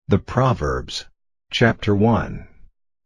The Proverbs. Chapter 1.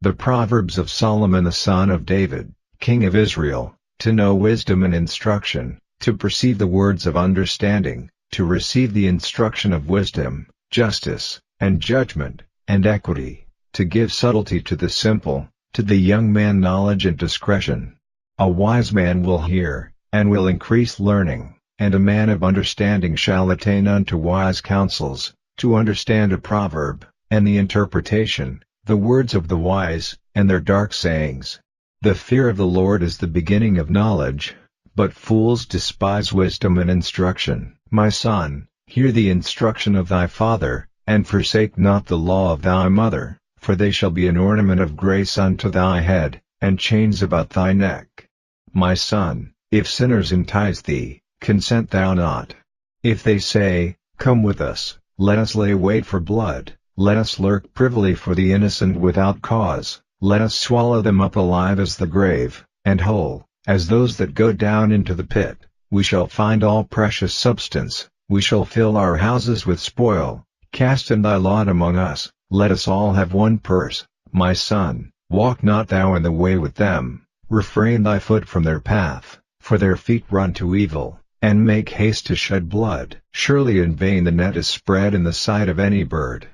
The Proverbs of Solomon the son of David, king of Israel, to know wisdom and instruction, to perceive the words of understanding, to receive the instruction of wisdom, justice, and judgment, and equity, to give subtlety to the simple, to the young man knowledge and discretion. A wise man will hear, and will increase learning, and a man of understanding shall attain unto wise counsels, to understand a proverb, and the interpretation, the words of the wise, and their dark sayings. The fear of the Lord is the beginning of knowledge, but fools despise wisdom and instruction. My son, hear the instruction of thy father, and forsake not the law of thy mother, for they shall be an ornament of grace unto thy head, and chains about thy neck. My son, if sinners entice thee, consent thou not. If they say, Come with us, let us lay wait for blood, let us lurk privily for the innocent without cause, let us swallow them up alive as the grave, and whole, as those that go down into the pit. We shall find all precious substance, we shall fill our houses with spoil. Cast in thy lot among us, let us all have one purse. My son, walk not thou in the way with them, refrain thy foot from their path, for their feet run to evil, and make haste to shed blood. Surely in vain the net is spread in the sight of any bird.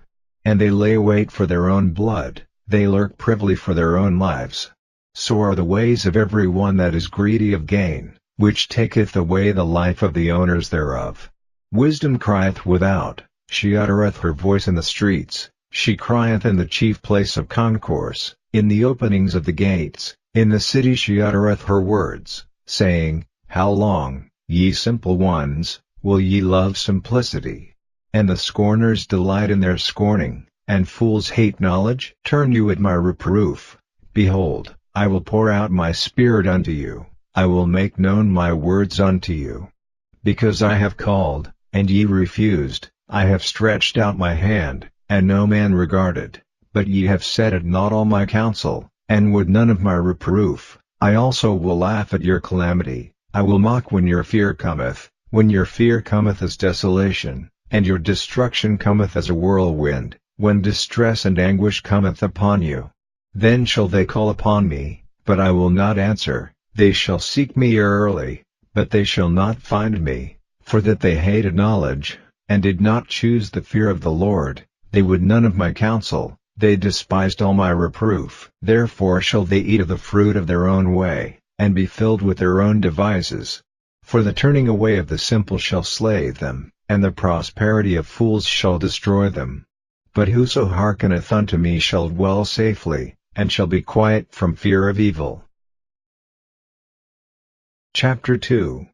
And they lay wait for their own blood, they lurk privily for their own lives. So are the ways of every one that is greedy of gain, which taketh away the life of the owners thereof. Wisdom crieth without, she uttereth her voice in the streets, she crieth in the chief place of concourse, in the openings of the gates, in the city she uttereth her words, saying, How long, ye simple ones, will ye love simplicity? And the scorners delight in their scorning, and fools hate knowledge. Turn you at my reproof. Behold, I will pour out my spirit unto you, I will make known my words unto you. Because I have called, and ye refused, I have stretched out my hand, and no man regarded, but ye have set at naught all my counsel, and would none of my reproof. I also will laugh at your calamity, I will mock when your fear cometh, when your fear cometh as desolation, and your destruction cometh as a whirlwind, when distress and anguish cometh upon you. Then shall they call upon me, but I will not answer, they shall seek me early, but they shall not find me, for that they hated knowledge, and did not choose the fear of the Lord. They would none of my counsel, they despised all my reproof. Therefore shall they eat of the fruit of their own way, and be filled with their own devices. For the turning away of the simple shall slay them, and the prosperity of fools shall destroy them. But whoso hearkeneth unto me shall dwell safely, and shall be quiet from fear of evil. Chapter 2.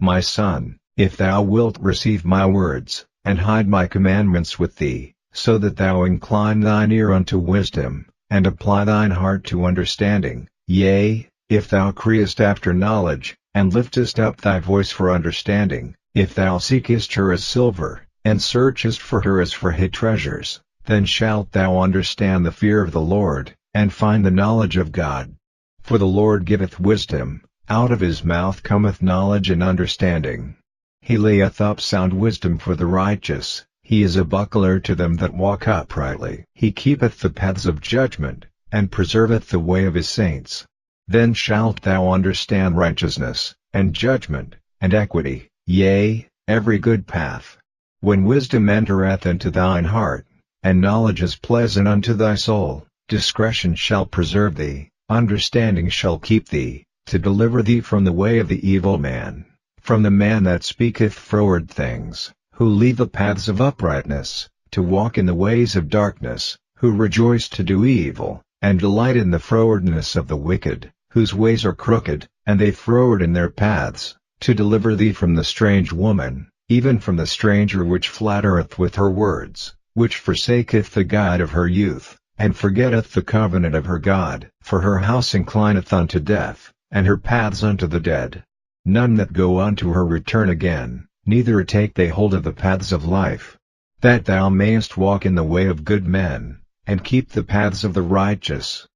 My son, if thou wilt receive my words, and hide my commandments with thee, so that thou incline thine ear unto wisdom, and apply thine heart to understanding, yea, if thou criest after knowledge, and liftest up thy voice for understanding, if thou seekest her as silver, and searchest for her as for hid treasures, then shalt thou understand the fear of the Lord, and find the knowledge of God. For the Lord giveth wisdom, out of his mouth cometh knowledge and understanding. He layeth up sound wisdom for the righteous, he is a buckler to them that walk uprightly. He keepeth the paths of judgment, and preserveth the way of his saints. Then shalt thou understand righteousness, and judgment, and equity, yea, every good path. When wisdom entereth into thine heart, and knowledge is pleasant unto thy soul, discretion shall preserve thee, understanding shall keep thee, to deliver thee from the way of the evil man, from the man that speaketh froward things, who leave the paths of uprightness, to walk in the ways of darkness, who rejoice to do evil, and delight in the frowardness of the wicked, whose ways are crooked, and they froward in their paths, to deliver thee from the strange woman, even from the stranger which flattereth with her words, which forsaketh the guide of her youth, and forgetteth the covenant of her God. For her house inclineth unto death, and her paths unto the dead. None that go unto her return again, neither take they hold of the paths of life. That thou mayest walk in the way of good men, and keep the paths of the righteous.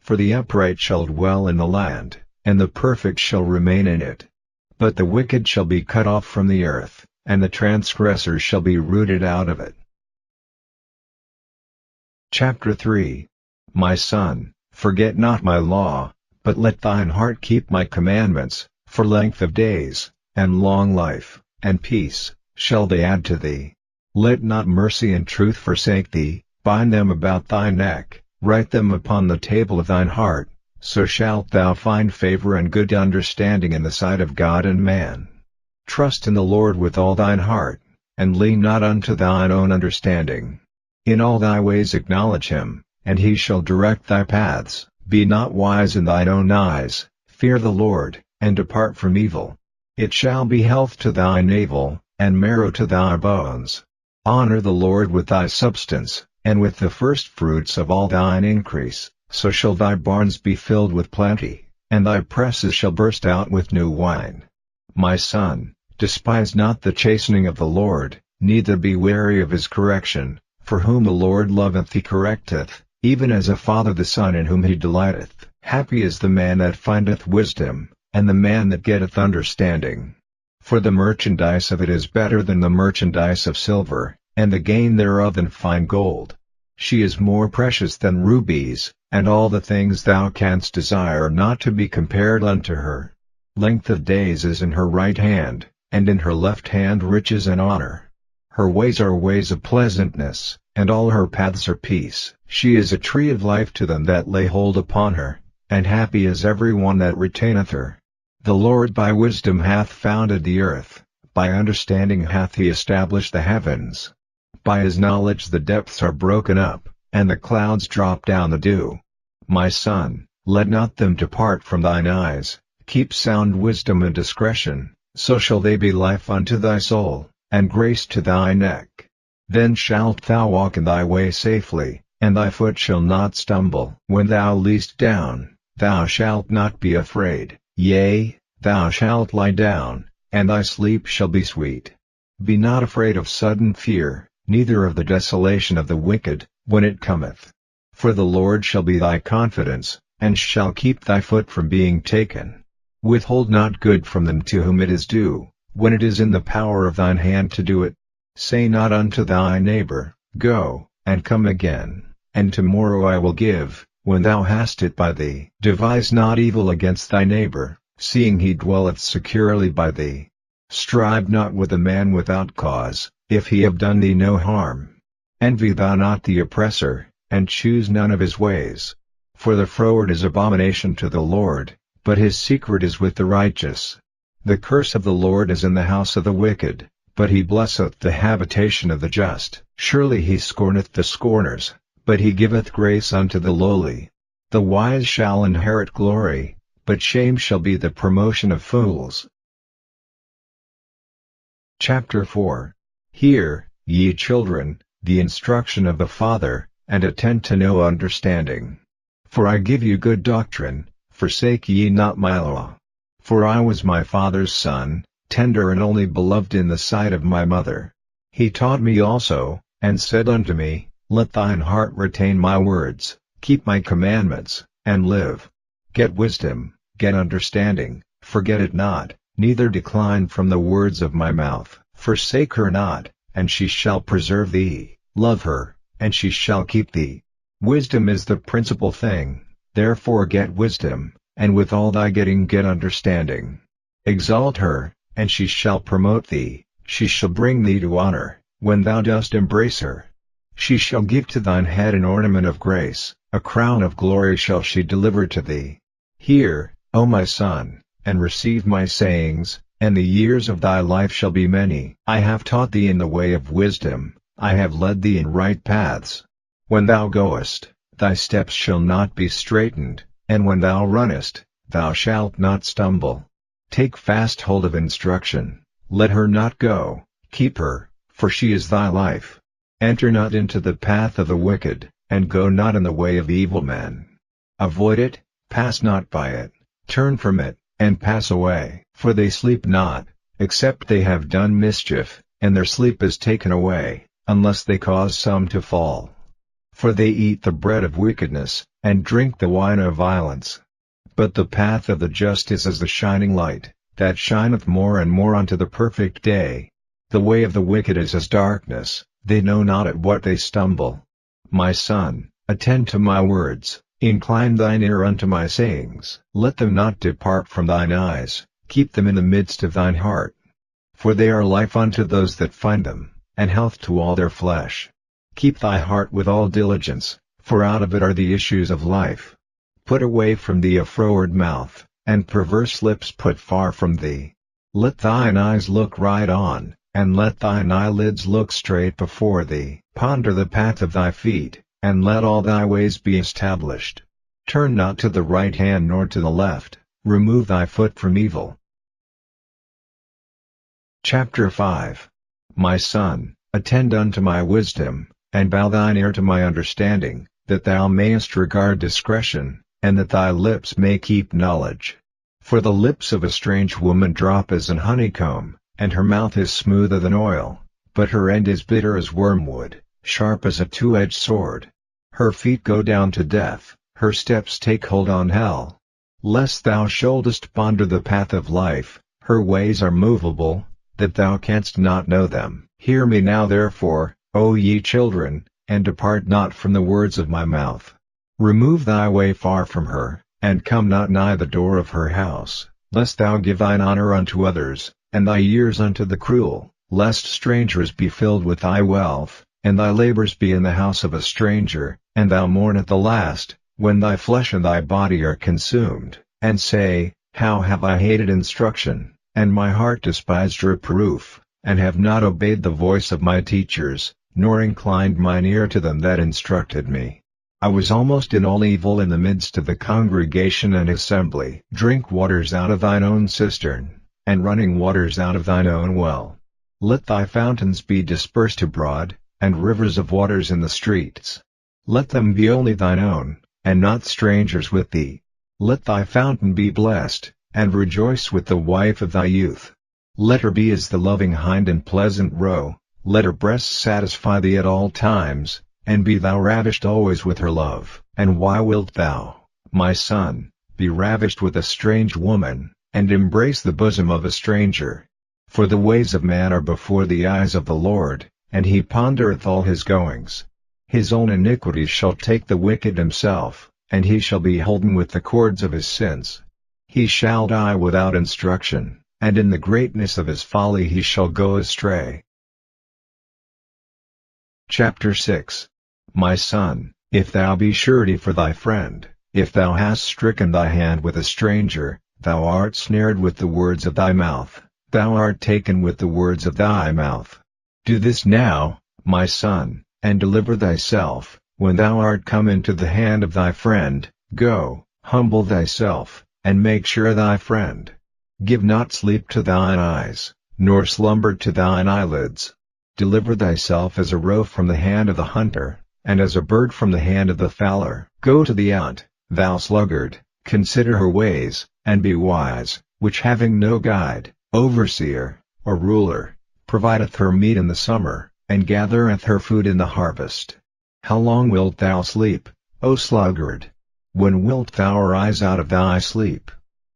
For the upright shall dwell in the land, and the perfect shall remain in it. But the wicked shall be cut off from the earth, and the transgressors shall be rooted out of it. Chapter 3. My son, forget not my law, but let thine heart keep my commandments, for length of days, and long life, and peace, shall they add to thee. Let not mercy and truth forsake thee, bind them about thy neck, write them upon the table of thine heart, so shalt thou find favor and good understanding in the sight of God and man. Trust in the Lord with all thine heart, and lean not unto thine own understanding. In all thy ways acknowledge him, and he shall direct thy paths. Be not wise in thine own eyes, fear the Lord, and depart from evil. It shall be health to thy navel, and marrow to thy bones. Honor the Lord with thy substance, and with the firstfruits of all thine increase, so shall thy barns be filled with plenty, and thy presses shall burst out with new wine. My son, despise not the chastening of the Lord, neither be weary of his correction, for whom the Lord loveth he correcteth, even as a father the son in whom he delighteth. Happy is the man that findeth wisdom, and the man that getteth understanding. For the merchandise of it is better than the merchandise of silver, and the gain thereof than fine gold. She is more precious than rubies, and all the things thou canst desire are not to be compared unto her. Length of days is in her right hand, and in her left hand riches and honor. Her ways are ways of pleasantness, and all her paths are peace. She is a tree of life to them that lay hold upon her, and happy is every one that retaineth her. The Lord by wisdom hath founded the earth, by understanding hath he established the heavens. By his knowledge the depths are broken up, and the clouds drop down the dew. My son, let not them depart from thine eyes, keep sound wisdom and discretion, so shall they be life unto thy soul, and grace to thy neck. Then shalt thou walk in thy way safely, and thy foot shall not stumble. When thou liest down, thou shalt not be afraid, yea, thou shalt lie down, and thy sleep shall be sweet. Be not afraid of sudden fear, neither of the desolation of the wicked, when it cometh. For the Lord shall be thy confidence, and shall keep thy foot from being taken. Withhold not good from them to whom it is due, when it is in the power of thine hand to do it. Say not unto thy neighbor, Go, and come again, and tomorrow I will give, when thou hast it by thee. Devise not evil against thy neighbor, seeing he dwelleth securely by thee. Strive not with a man without cause, if he have done thee no harm. Envy thou not the oppressor, and choose none of his ways. For the froward is abomination to the Lord, but his secret is with the righteous. The curse of the Lord is in the house of the wicked, but he blesseth the habitation of the just. Surely he scorneth the scorners, but he giveth grace unto the lowly. The wise shall inherit glory, but shame shall be the promotion of fools. Chapter 4. Hear, ye children, the instruction of the Father, and attend to know understanding. For I give you good doctrine, forsake ye not my law. For I was my father's son, tender and only beloved in the sight of my mother. He taught me also, and said unto me, Let thine heart retain my words, keep my commandments, and live. Get wisdom, get understanding, forget it not, neither decline from the words of my mouth. Forsake her not, and she shall preserve thee. Love her, and she shall keep thee. Wisdom is the principal thing, therefore get wisdom, and with all thy getting get understanding. Exalt her, and she shall promote thee, she shall bring thee to honor, when thou dost embrace her. She shall give to thine head an ornament of grace, a crown of glory shall she deliver to thee. Hear, O my son, and receive my sayings, and the years of thy life shall be many. I have taught thee in the way of wisdom, I have led thee in right paths. When thou goest, thy steps shall not be straitened, and when thou runnest, thou shalt not stumble. Take fast hold of instruction, let her not go, keep her, for she is thy life. Enter not into the path of the wicked, and go not in the way of evil men. Avoid it, pass not by it, turn from it, and pass away. For they sleep not, except they have done mischief, and their sleep is taken away, unless they cause some to fall. For they eat the bread of wickedness, and drink the wine of violence. But the path of the just is as the shining light, that shineth more and more unto the perfect day. The way of the wicked is as darkness, they know not at what they stumble. My son, attend to my words, incline thine ear unto my sayings. Let them not depart from thine eyes, keep them in the midst of thine heart. For they are life unto those that find them, and health to all their flesh. Keep thy heart with all diligence, for out of it are the issues of life. Put away from thee a froward mouth, and perverse lips put far from thee. Let thine eyes look right on, and let thine eyelids look straight before thee. Ponder the path of thy feet, and let all thy ways be established. Turn not to the right hand nor to the left, remove thy foot from evil. Chapter 5. My son, attend unto my wisdom, and bow thine ear to my understanding, that thou mayest regard discretion, and that thy lips may keep knowledge. For the lips of a strange woman drop as an honeycomb, and her mouth is smoother than oil, but her end is bitter as wormwood, sharp as a two-edged sword. Her feet go down to death, her steps take hold on hell. Lest thou shouldest ponder the path of life, her ways are movable, that thou canst not know them. Hear me now therefore, O ye children, and depart not from the words of my mouth. Remove thy way far from her, and come not nigh the door of her house, lest thou give thine honor unto others, and thy years unto the cruel, lest strangers be filled with thy wealth, and thy labors be in the house of a stranger, and thou mourn at the last, when thy flesh and thy body are consumed, and say, How have I hated instruction, and my heart despised reproof, and have not obeyed the voice of my teachers, nor inclined mine ear to them that instructed me. I was almost in all evil in the midst of the congregation and assembly. Drink waters out of thine own cistern, and running waters out of thine own well. Let thy fountains be dispersed abroad, and rivers of waters in the streets. Let them be only thine own, and not strangers with thee. Let thy fountain be blessed, and rejoice with the wife of thy youth. Let her be as the loving hind and pleasant roe, let her breasts satisfy thee at all times, and be thou ravished always with her love. And why wilt thou, my son, be ravished with a strange woman, and embrace the bosom of a stranger? For the ways of man are before the eyes of the Lord, and he pondereth all his goings. His own iniquities shall take the wicked himself, and he shall be holden with the cords of his sins. He shall die without instruction, and in the greatness of his folly he shall go astray. Chapter 6. My son, if thou be surety for thy friend, if thou hast stricken thy hand with a stranger, thou art snared with the words of thy mouth, thou art taken with the words of thy mouth. Do this now, my son, and deliver thyself, when thou art come into the hand of thy friend. Go, humble thyself, and make sure thy friend. Give not sleep to thine eyes, nor slumber to thine eyelids. Deliver thyself as a roe from the hand of the hunter, and as a bird from the hand of the fowler. Go to the ant, thou sluggard, consider her ways, and be wise, which having no guide, overseer, or ruler, provideth her meat in the summer, and gathereth her food in the harvest. How long wilt thou sleep, O sluggard? When wilt thou arise out of thy sleep?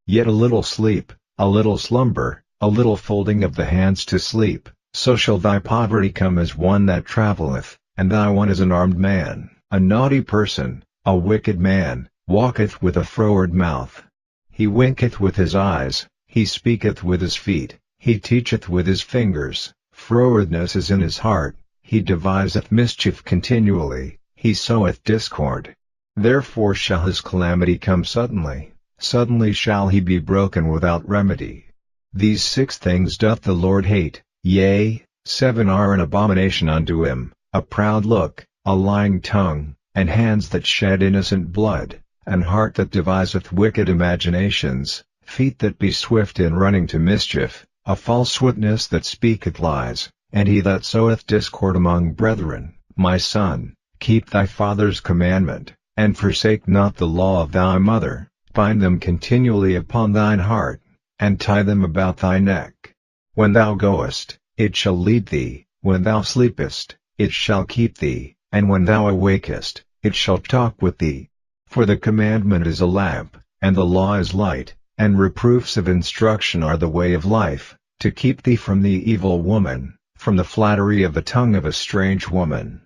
Yet a little sleep, a little slumber, a little folding of the hands to sleep, so shall thy poverty come as one that travelleth, and thy one as an armed man. A naughty person, a wicked man, walketh with a froward mouth. He winketh with his eyes, he speaketh with his feet, he teacheth with his fingers. Frowardness is in his heart, he deviseth mischief continually, he soweth discord. Therefore shall his calamity come suddenly, suddenly shall he be broken without remedy. These 6 things doth the Lord hate, yea, 7 are an abomination unto him: a proud look, a lying tongue, and hands that shed innocent blood, an heart that deviseth wicked imaginations, feet that be swift in running to mischief, a false witness that speaketh lies, and he that soweth discord among brethren. My son, keep thy father's commandment, and forsake not the law of thy mother. Bind them continually upon thine heart, and tie them about thy neck. When thou goest, it shall lead thee, when thou sleepest, it shall keep thee, and when thou awakest, it shall talk with thee. For the commandment is a lamp, and the law is light, and reproofs of instruction are the way of life, to keep thee from the evil woman, from the flattery of the tongue of a strange woman.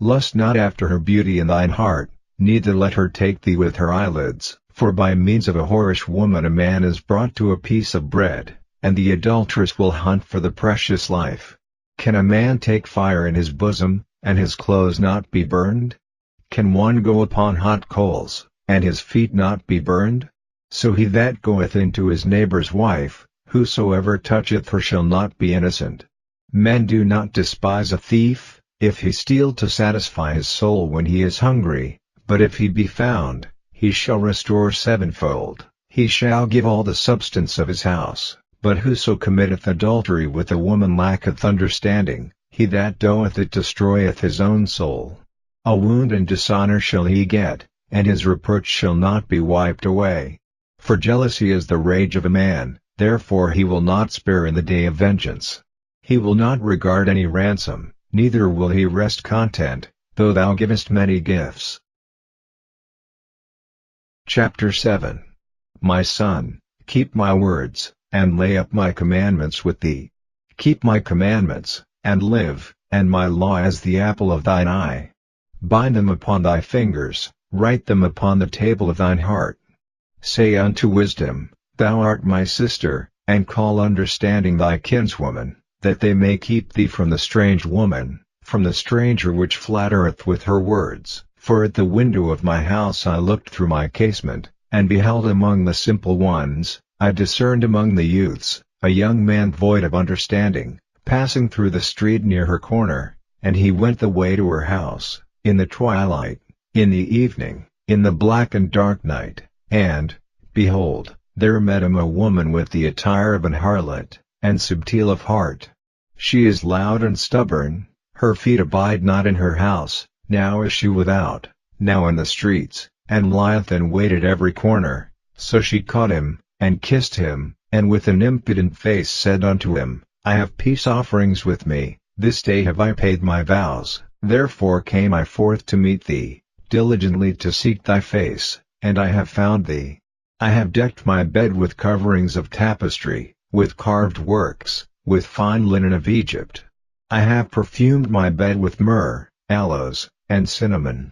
Lust not after her beauty in thine heart, neither let her take thee with her eyelids, for by means of a whorish woman a man is brought to a piece of bread, and the adulteress will hunt for the precious life. Can a man take fire in his bosom, and his clothes not be burned? Can one go upon hot coals, and his feet not be burned? So he that goeth into his neighbor's wife, whosoever toucheth her shall not be innocent. Men do not despise a thief, if he steal to satisfy his soul when he is hungry, but if he be found, he shall restore sevenfold, he shall give all the substance of his house. But whoso committeth adultery with a woman lacketh understanding, he that doeth it destroyeth his own soul. A wound and dishonor shall he get, and his reproach shall not be wiped away. For jealousy is the rage of a man, therefore he will not spare in the day of vengeance. He will not regard any ransom, neither will he rest content, though thou givest many gifts. Chapter 7. My son, keep my words, and lay up my commandments with thee. Keep my commandments, and live, and my law as the apple of thine eye. Bind them upon thy fingers, write them upon the table of thine heart. Say unto wisdom, Thou art my sister, and call understanding thy kinswoman, that they may keep thee from the strange woman, from the stranger which flattereth with her words. For at the window of my house I looked through my casement, and beheld among the simple ones, I discerned among the youths, a young man void of understanding, passing through the street near her corner, and he went the way to her house, in the twilight, in the evening, in the black and dark night, and, behold, there met him a woman with the attire of an harlot, and subtile of heart. She is loud and stubborn, her feet abide not in her house, now is she without, now in the streets, and lieth in wait at every corner. So she caught him, and kissed him, and with an impudent face said unto him, I have peace offerings with me, this day have I paid my vows, therefore came I forth to meet thee, diligently to seek thy face, and I have found thee. I have decked my bed with coverings of tapestry, with carved works, with fine linen of Egypt. I have perfumed my bed with myrrh, aloes, and cinnamon.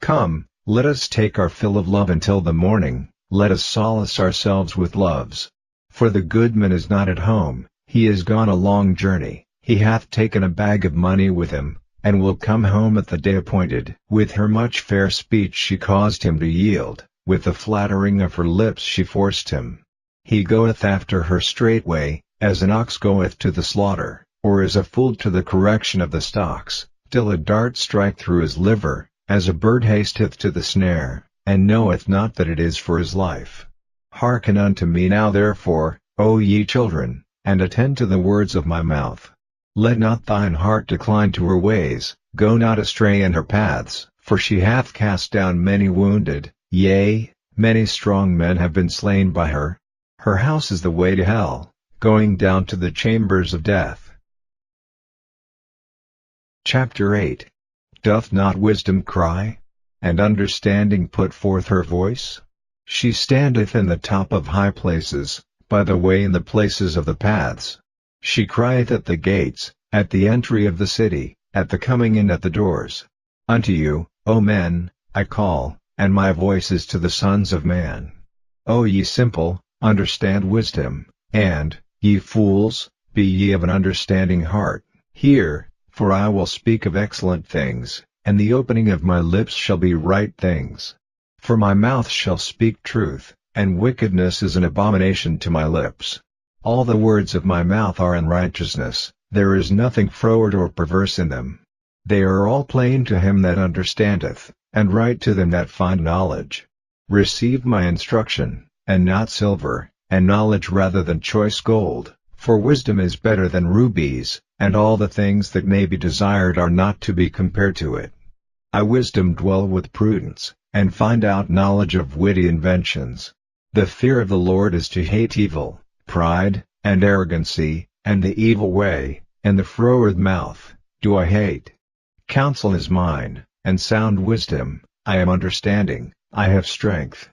Come, let us take our fill of love until the morning, let us solace ourselves with loves. For the goodman is not at home, he is gone a long journey, he hath taken a bag of money with him, and will come home at the day appointed. With her much fair speech she caused him to yield, with the flattering of her lips she forced him. He goeth after her straightway, as an ox goeth to the slaughter, or as a fool to the correction of the stocks, till a dart strike through his liver, as a bird hasteth to the snare, and knoweth not that it is for his life. Hearken unto me now therefore, O ye children, and attend to the words of my mouth. Let not thine heart decline to her ways, go not astray in her paths, for she hath cast down many wounded, yea, many strong men have been slain by her. Her house is the way to hell, going down to the chambers of death. Chapter 8. Doth not wisdom cry? And understanding put forth her voice? She standeth in the top of high places, by the way in the places of the paths. She crieth at the gates, at the entry of the city, at the coming in at the doors. Unto you, O men, I call, and my voice is to the sons of man. O ye simple, understand wisdom, and, ye fools, be ye of an understanding heart. Hear, for I will speak of excellent things, and the opening of my lips shall be right things. For my mouth shall speak truth, and wickedness is an abomination to my lips. All the words of my mouth are in righteousness, there is nothing froward or perverse in them. They are all plain to him that understandeth, and right to them that find knowledge. Receive my instruction, and not silver, and knowledge rather than choice gold, for wisdom is better than rubies, and all the things that may be desired are not to be compared to it. I wisdom dwell with prudence, and find out knowledge of witty inventions. The fear of the Lord is to hate evil, pride, and arrogancy, and the evil way, and the froward mouth, do I hate. Counsel is mine, and sound wisdom, I am understanding, I have strength.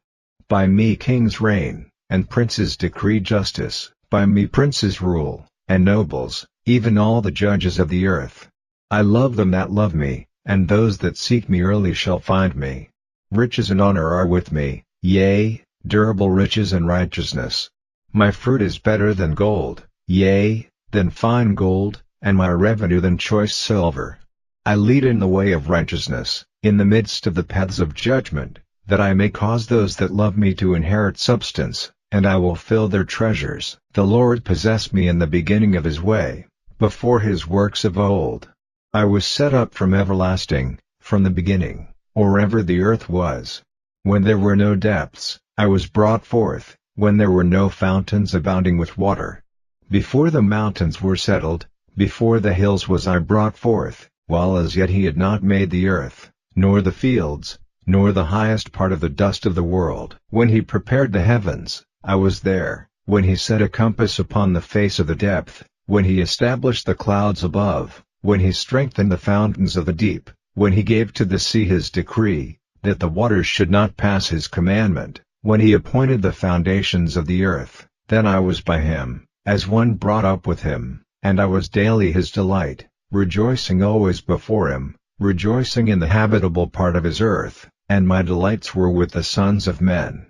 By me kings reign, and princes decree justice, by me princes rule, and nobles, even all the judges of the earth. I love them that love me, and those that seek me early shall find me. Riches and honor are with me, yea, durable riches and righteousness. My fruit is better than gold, yea, than fine gold, and my revenue than choice silver. I lead in the way of righteousness, in the midst of the paths of judgment, that I may cause those that love me to inherit substance, and I will fill their treasures. The Lord possessed me in the beginning of his way, before his works of old. I was set up from everlasting, from the beginning, or ever the earth was. When there were no depths, I was brought forth, when there were no fountains abounding with water. Before the mountains were settled, before the hills was I brought forth, while as yet he had not made the earth, nor the fields, nor the highest part of the dust of the world. When he prepared the heavens, I was there, when he set a compass upon the face of the depth, when he established the clouds above, when he strengthened the fountains of the deep, when he gave to the sea his decree, that the waters should not pass his commandment, when he appointed the foundations of the earth. Then I was by him, as one brought up with him, and I was daily his delight, rejoicing always before him, rejoicing in the habitable part of his earth, and my delights were with the sons of men.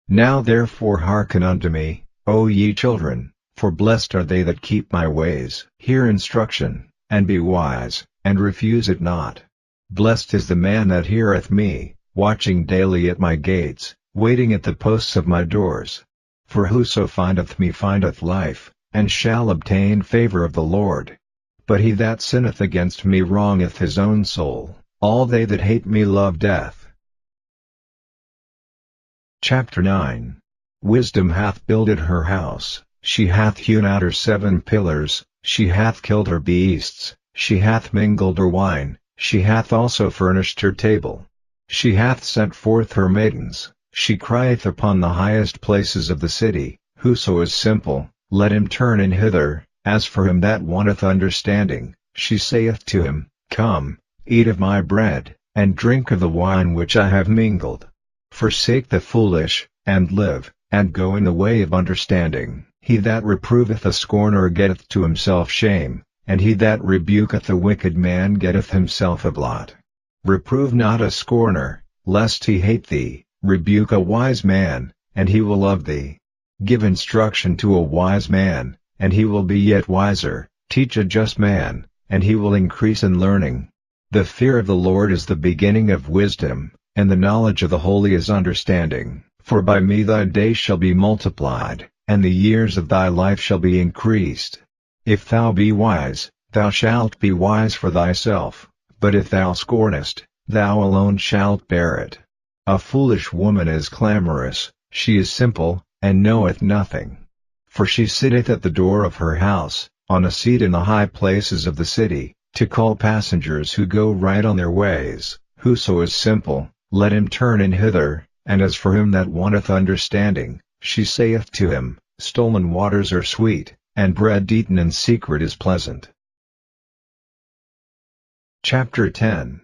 Now therefore hearken unto me, O ye children, for blessed are they that keep my ways. Hear instruction, and be wise, and refuse it not. Blessed is the man that heareth me, watching daily at my gates, waiting at the posts of my doors. For whoso findeth me findeth life, and shall obtain favor of the Lord. But he that sinneth against me wrongeth his own soul. All they that hate me love death. Chapter 9. Wisdom hath builded her house, she hath hewn out her 7 pillars, she hath killed her beasts, she hath mingled her wine, she hath also furnished her table. She hath sent forth her maidens, she crieth upon the highest places of the city. Whoso is simple, let him turn in hither. As for him that wanteth understanding, she saith to him, Come, eat of my bread, and drink of the wine which I have mingled. Forsake the foolish, and live, and go in the way of understanding. He that reproveth a scorner getteth to himself shame, and he that rebuketh a wicked man getteth himself a blot. Reprove not a scorner, lest he hate thee. Rebuke a wise man, and he will love thee. Give instruction to a wise man, and he will be yet wiser. Teach a just man, and he will increase in learning. The fear of the Lord is the beginning of wisdom, and the knowledge of the holy is understanding. For by me thy days shall be multiplied, and the years of thy life shall be increased. If thou be wise, thou shalt be wise for thyself, but if thou scornest, thou alone shalt bear it. A foolish woman is clamorous, she is simple, and knoweth nothing. For she sitteth at the door of her house, on a seat in the high places of the city, to call passengers who go right on their ways. Whoso is simple, let him turn in hither. And as for him that wanteth understanding, she saith to him, Stolen waters are sweet, and bread eaten in secret is pleasant. Chapter 10.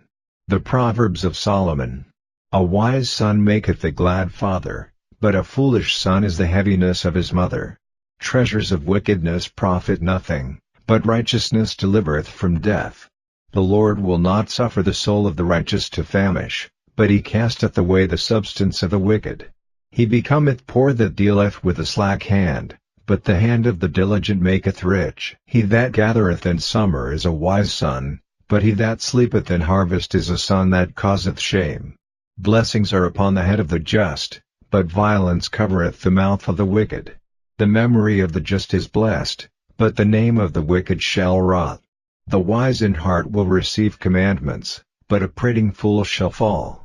The Proverbs of Solomon. A wise son maketh a glad father, but a foolish son is the heaviness of his mother. Treasures of wickedness profit nothing, but righteousness delivereth from death. The Lord will not suffer the soul of the righteous to famish, but he casteth away the substance of the wicked. He becometh poor that dealeth with a slack hand, but the hand of the diligent maketh rich. He that gathereth in summer is a wise son, but he that sleepeth in harvest is a son that causeth shame. Blessings are upon the head of the just, but violence covereth the mouth of the wicked. The memory of the just is blessed, but the name of the wicked shall rot. The wise in heart will receive commandments, but a prating fool shall fall.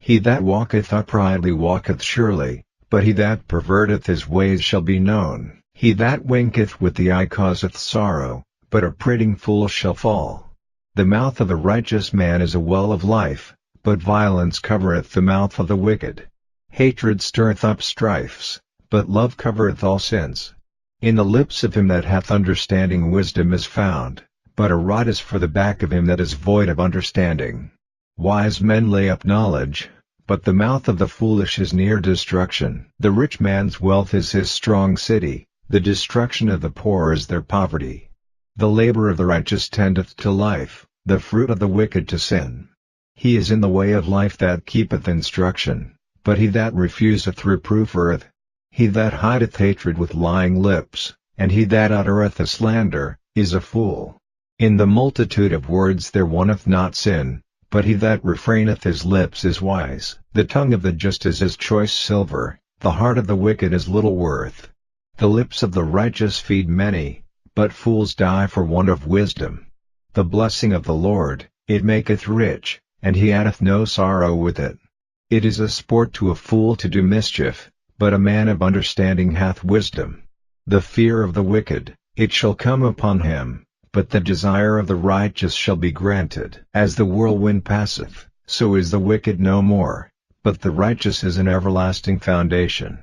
He that walketh uprightly walketh surely, but he that perverteth his ways shall be known. He that winketh with the eye causeth sorrow, but a prating fool shall fall. The mouth of the righteous man is a well of life, but violence covereth the mouth of the wicked. Hatred stirreth up strifes, but love covereth all sins. In the lips of him that hath understanding wisdom is found, but a rod is for the back of him that is void of understanding. Wise men lay up knowledge, but the mouth of the foolish is near destruction. The rich man's wealth is his strong city, the destruction of the poor is their poverty. The labor of the righteous tendeth to life, the fruit of the wicked to sin. He is in the way of life that keepeth instruction, but he that refuseth reproof erreth. He that hideth hatred with lying lips, and he that uttereth a slander, is a fool. In the multitude of words there wanteth not sin, but he that refraineth his lips is wise. The tongue of the just is as choice silver, the heart of the wicked is little worth. The lips of the righteous feed many, but fools die for want of wisdom. The blessing of the Lord, it maketh rich, and he addeth no sorrow with it. It is a sport to a fool to do mischief, but a man of understanding hath wisdom. The fear of the wicked, it shall come upon him, but the desire of the righteous shall be granted. As the whirlwind passeth, so is the wicked no more, but the righteous is an everlasting foundation.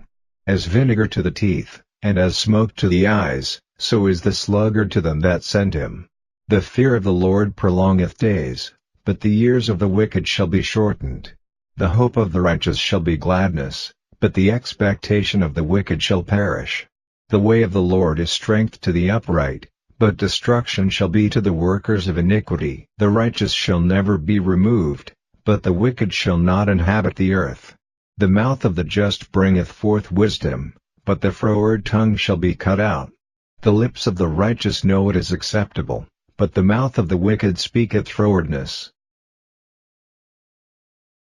As vinegar to the teeth, and as smoke to the eyes, so is the sluggard to them that send him. The fear of the Lord prolongeth days, but the years of the wicked shall be shortened. The hope of the righteous shall be gladness, but the expectation of the wicked shall perish. The way of the Lord is strength to the upright, but destruction shall be to the workers of iniquity. The righteous shall never be removed, but the wicked shall not inhabit the earth. The mouth of the just bringeth forth wisdom, but the froward tongue shall be cut out. The lips of the righteous know it is acceptable, but the mouth of the wicked speaketh frowardness.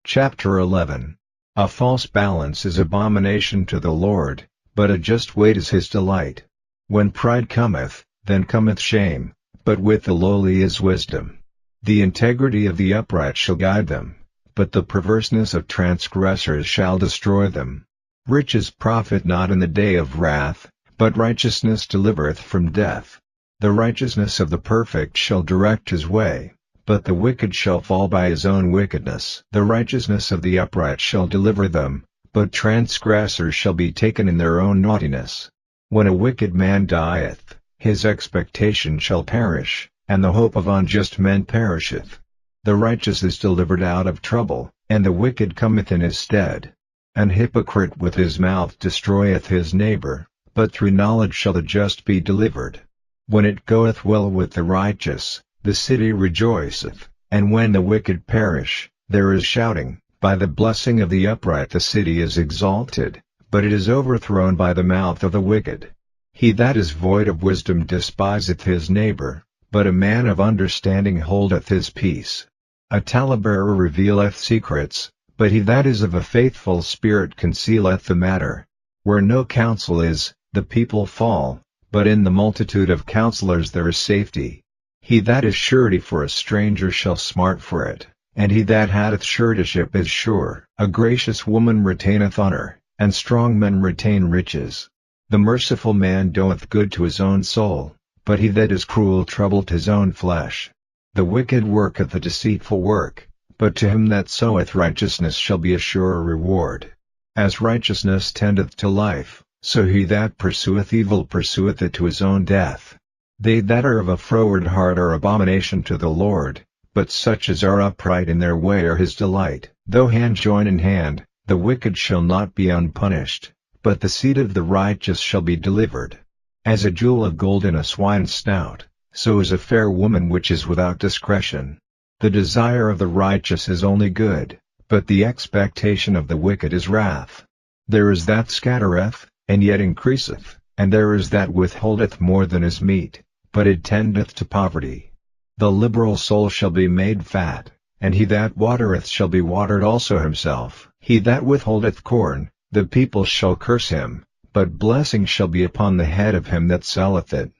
Chapter 11. A false balance is abomination to the Lord, but a just weight is his delight. When pride cometh, then cometh shame, but with the lowly is wisdom. The integrity of the upright shall guide them, but the perverseness of transgressors shall destroy them. Riches profit not in the day of wrath, but righteousness delivereth from death. The righteousness of the perfect shall direct his way, but the wicked shall fall by his own wickedness. The righteousness of the upright shall deliver them, but transgressors shall be taken in their own naughtiness. When a wicked man dieth, his expectation shall perish, and the hope of unjust men perisheth. The righteous is delivered out of trouble, and the wicked cometh in his stead. An hypocrite with his mouth destroyeth his neighbor, but through knowledge shall the just be delivered. When it goeth well with the righteous, the city rejoiceth, and when the wicked perish, there is shouting. By the blessing of the upright the city is exalted, but it is overthrown by the mouth of the wicked. He that is void of wisdom despiseth his neighbor, but a man of understanding holdeth his peace. A talebearer revealeth secrets, but he that is of a faithful spirit concealeth the matter. Where no counsel is, the people fall, but in the multitude of counselors there is safety. He that is surety for a stranger shall smart for it, and he that hath suretyship is sure. A gracious woman retaineth honor, and strong men retain riches. The merciful man doeth good to his own soul, but he that is cruel troubleth his own flesh. The wicked worketh a deceitful work, but to him that soweth righteousness shall be a sure reward. As righteousness tendeth to life, so he that pursueth evil pursueth it to his own death. They that are of a froward heart are abomination to the Lord, but such as are upright in their way are his delight. Though hand join in hand, the wicked shall not be unpunished, but the seed of the righteous shall be delivered. As a jewel of gold in a swine's snout, so is a fair woman which is without discretion. The desire of the righteous is only good, but the expectation of the wicked is wrath. There is that scattereth, and yet increaseth, and there is that withholdeth more than is meet, but it tendeth to poverty. The liberal soul shall be made fat, and he that watereth shall be watered also himself. He that withholdeth corn, the people shall curse him, but blessing shall be upon the head of him that selleth it.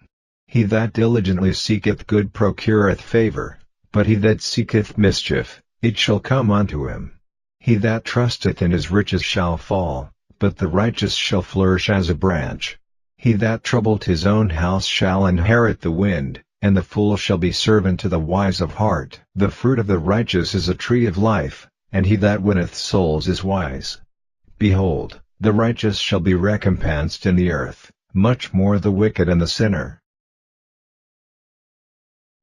He that diligently seeketh good procureth favor, but he that seeketh mischief, it shall come unto him. He that trusteth in his riches shall fall, but the righteous shall flourish as a branch. He that troubleth his own house shall inherit the wind, and the fool shall be servant to the wise of heart. The fruit of the righteous is a tree of life, and he that winneth souls is wise. Behold, the righteous shall be recompensed in the earth, much more the wicked and the sinner.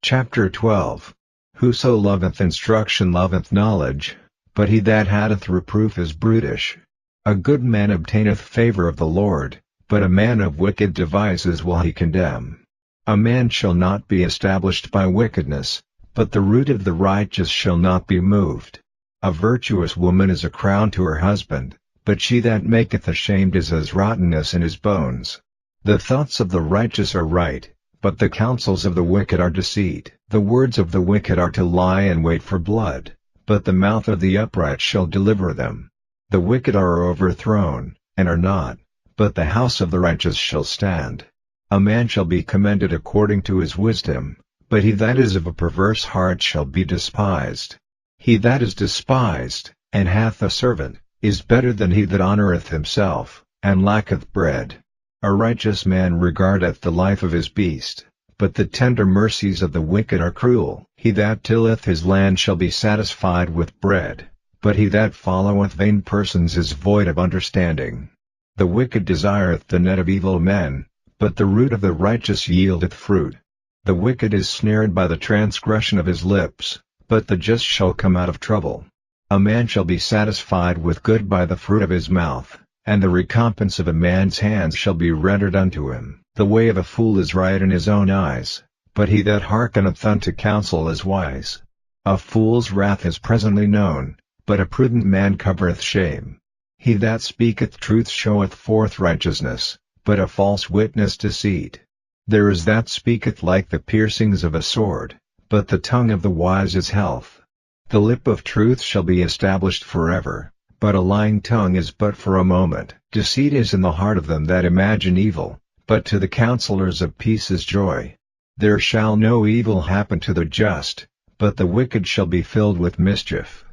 Chapter 12. Whoso loveth instruction loveth knowledge, but he that hateth reproof is brutish. A good man obtaineth favor of the Lord, but a man of wicked devices will he condemn. A man shall not be established by wickedness, but the root of the righteous shall not be moved. A virtuous woman is a crown to her husband, but she that maketh ashamed is as rottenness in his bones. The thoughts of the righteous are right, but the counsels of the wicked are deceit. The words of the wicked are to lie and wait for blood, but the mouth of the upright shall deliver them. The wicked are overthrown, and are not, but the house of the righteous shall stand. A man shall be commended according to his wisdom, but he that is of a perverse heart shall be despised. He that is despised, and hath a servant, is better than he that honoureth himself, and lacketh bread. A righteous man regardeth the life of his beast, but the tender mercies of the wicked are cruel. He that tilleth his land shall be satisfied with bread, but he that followeth vain persons is void of understanding. The wicked desireth the net of evil men, but the root of the righteous yieldeth fruit. The wicked is snared by the transgression of his lips, but the just shall come out of trouble. A man shall be satisfied with good by the fruit of his mouth, and the recompense of a man's hands shall be rendered unto him. The way of a fool is right in his own eyes, but he that hearkeneth unto counsel is wise. A fool's wrath is presently known, but a prudent man covereth shame. He that speaketh truth showeth forth righteousness, but a false witness deceit. There is that speaketh like the piercings of a sword, but the tongue of the wise is health. The lip of truth shall be established forever, but a lying tongue is but for a moment. Deceit is in the heart of them that imagine evil, but to the counselors of peace is joy. There shall no evil happen to the just, but the wicked shall be filled with mischief.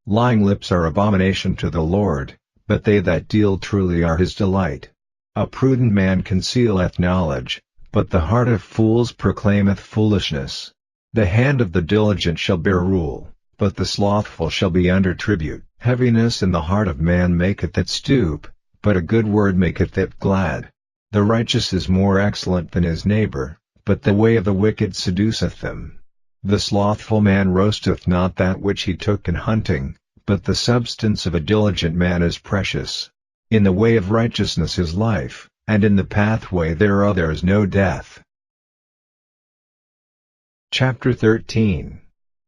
Lying lips are abomination to the Lord, but they that deal truly are his delight. A prudent man concealeth knowledge, but the heart of fools proclaimeth foolishness. The hand of the diligent shall bear rule, but the slothful shall be under tribute. Heaviness in the heart of man maketh it stoop, but a good word maketh it glad. The righteous is more excellent than his neighbor, but the way of the wicked seduceth them. The slothful man roasteth not that which he took in hunting, but the substance of a diligent man is precious. In the way of righteousness is life, and in the pathway thereof there is no death. Chapter 13.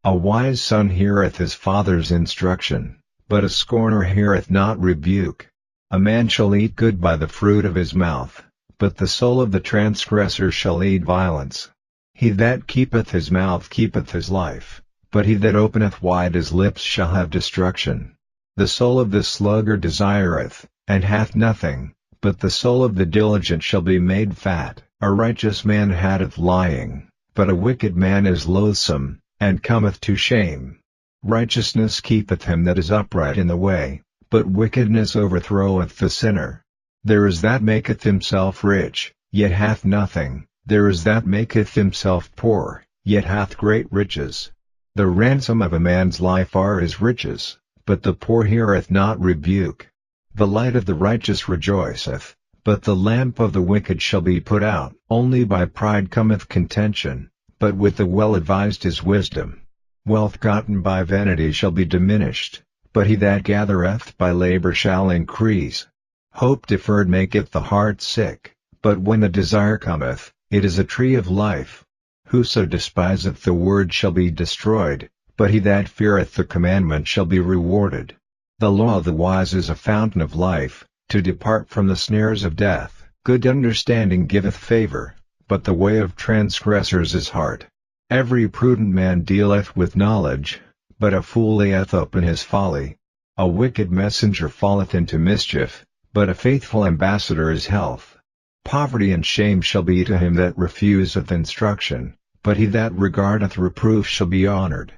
A wise son heareth his father's instruction, but a scorner heareth not rebuke. A man shall eat good by the fruit of his mouth, but the soul of the transgressor shall eat violence. He that keepeth his mouth keepeth his life, but he that openeth wide his lips shall have destruction. The soul of the sluggard desireth, and hath nothing, but the soul of the diligent shall be made fat. A righteous man hateth lying, but a wicked man is loathsome, and cometh to shame. Righteousness keepeth him that is upright in the way, but wickedness overthroweth the sinner. There is that maketh himself rich, yet hath nothing, there is that maketh himself poor, yet hath great riches. The ransom of a man's life are his riches, but the poor heareth not rebuke. The light of the righteous rejoiceth, but the lamp of the wicked shall be put out. Only by pride cometh contention, but with the well-advised is wisdom. Wealth gotten by vanity shall be diminished, but he that gathereth by labor shall increase. Hope deferred maketh the heart sick, but when the desire cometh, it is a tree of life. Whoso despiseth the word shall be destroyed, but he that feareth the commandment shall be rewarded. The law of the wise is a fountain of life, to depart from the snares of death. Good understanding giveth favor, but the way of transgressors is hard. Every prudent man dealeth with knowledge, but a fool layeth open his folly. A wicked messenger falleth into mischief, but a faithful ambassador is health. Poverty and shame shall be to him that refuseth instruction, but he that regardeth reproof shall be honored.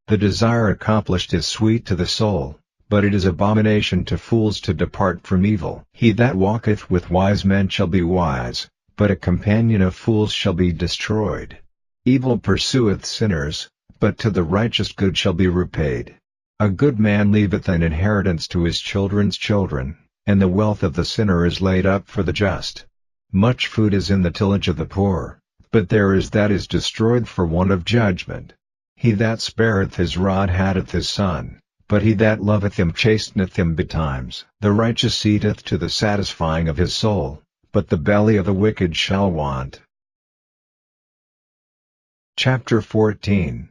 The desire accomplished is sweet to the soul, but it is abomination to fools to depart from evil. He that walketh with wise men shall be wise, but a companion of fools shall be destroyed. Evil pursueth sinners, but to the righteous good shall be repaid. A good man leaveth an inheritance to his children's children, and the wealth of the sinner is laid up for the just. Much food is in the tillage of the poor, but there is that is destroyed for want of judgment. He that spareth his rod hateth his son, but he that loveth him chasteneth him betimes. The righteous eateth to the satisfying of his soul, but the belly of the wicked shall want. Chapter 14.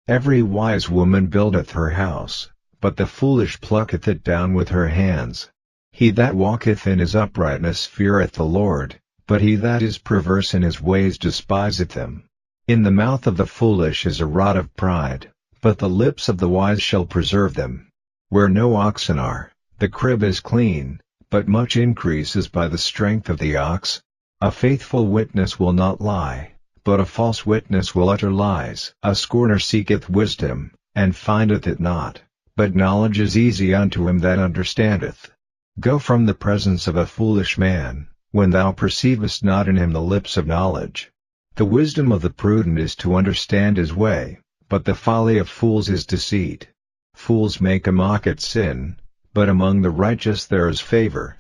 Every wise woman buildeth her house, but the foolish plucketh it down with her hands. He that walketh in his uprightness feareth the Lord, but he that is perverse in his ways despiseth him. In the mouth of the foolish is a rod of pride, but the lips of the wise shall preserve them. Where no oxen are, the crib is clean, but much increase is by the strength of the ox. A faithful witness will not lie, but a false witness will utter lies. A scorner seeketh wisdom, and findeth it not, but knowledge is easy unto him that understandeth. Go from the presence of a foolish man, when thou perceivest not in him the lips of knowledge. The wisdom of the prudent is to understand his way, but the folly of fools is deceit. Fools make a mock at sin, but among the righteous there is favor.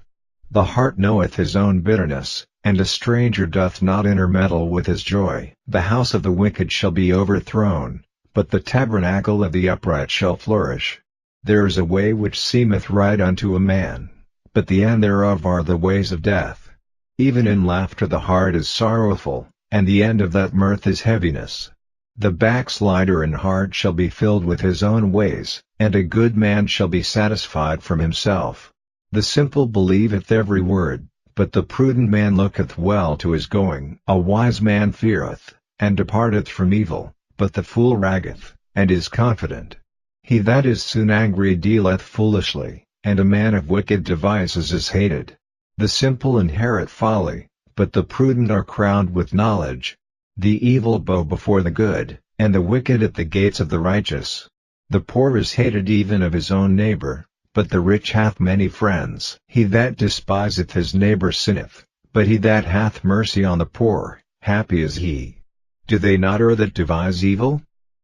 The heart knoweth his own bitterness, and a stranger doth not intermeddle with his joy. The house of the wicked shall be overthrown, but the tabernacle of the upright shall flourish. There is a way which seemeth right unto a man, but the end thereof are the ways of death. Even in laughter the heart is sorrowful, and the end of that mirth is heaviness. The backslider in heart shall be filled with his own ways, and a good man shall be satisfied from himself. The simple believeth every word, but the prudent man looketh well to his going. A wise man feareth, and departeth from evil, but the fool raggeth, and is confident. He that is soon angry dealeth foolishly, and a man of wicked devices is hated. The simple inherit folly, but the prudent are crowned with knowledge. The evil bow before the good, and the wicked at the gates of the righteous. The poor is hated even of his own neighbor, but the rich hath many friends. He that despiseth his neighbor sinneth, but he that hath mercy on the poor, happy is he. Do they not err that devise evil?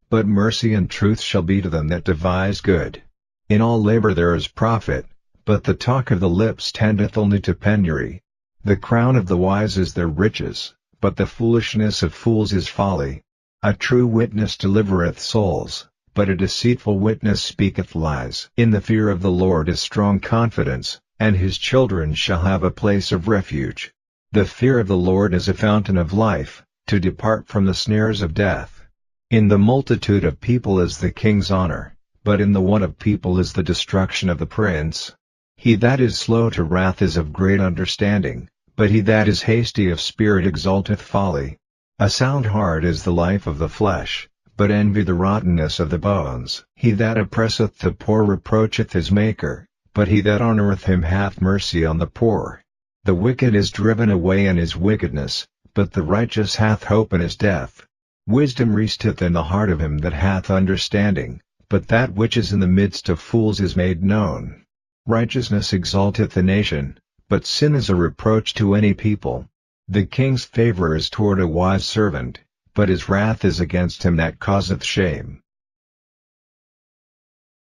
But mercy and truth shall be to them that devise good. In all labor there is profit, but the talk of the lips tendeth only to penury. The crown of the wise is their riches, but the foolishness of fools is folly. A true witness delivereth souls, but a deceitful witness speaketh lies. In the fear of the Lord is strong confidence, and his children shall have a place of refuge. The fear of the Lord is a fountain of life, to depart from the snares of death. In the multitude of people is the king's honor, but in the want of people is the destruction of the prince. He that is slow to wrath is of great understanding, but he that is hasty of spirit exalteth folly. A sound heart is the life of the flesh, but envy the rottenness of the bones. He that oppresseth the poor reproacheth his Maker, but he that honoureth him hath mercy on the poor. The wicked is driven away in his wickedness, but the righteous hath hope in his death. Wisdom resteth in the heart of him that hath understanding, but that which is in the midst of fools is made known. Righteousness exalteth a nation, but sin is a reproach to any people. The king's favor is toward a wise servant, but his wrath is against him that causeth shame.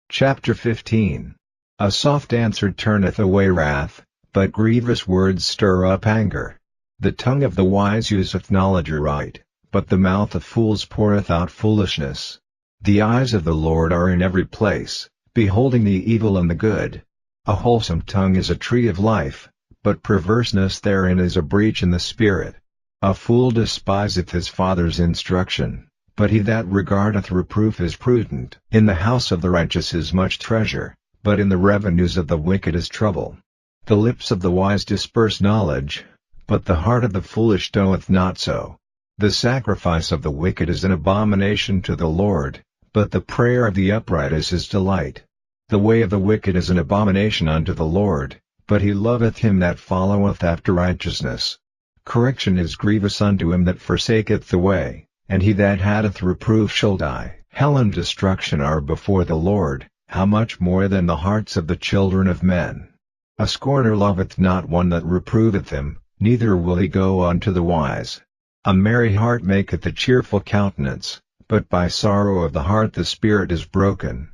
Chapter 15. A soft answer turneth away wrath, but grievous words stir up anger. The tongue of the wise useth knowledge aright, but the mouth of fools poureth out foolishness. The eyes of the Lord are in every place, beholding the evil and the good. A wholesome tongue is a tree of life, but perverseness therein is a breach in the spirit. A fool despiseth his father's instruction, but he that regardeth reproof is prudent. In the house of the righteous is much treasure, but in the revenues of the wicked is trouble. The lips of the wise disperse knowledge, but the heart of the foolish knoweth not so. The sacrifice of the wicked is an abomination to the Lord, but the prayer of the upright is his delight. The way of the wicked is an abomination unto the Lord, but he loveth him that followeth after righteousness. Correction is grievous unto him that forsaketh the way, and he that hateth reproof shall die. Hell and destruction are before the Lord, how much more than the hearts of the children of men. A scorner loveth not one that reproveth him, neither will he go unto the wise. A merry heart maketh a cheerful countenance, but by sorrow of the heart the spirit is broken.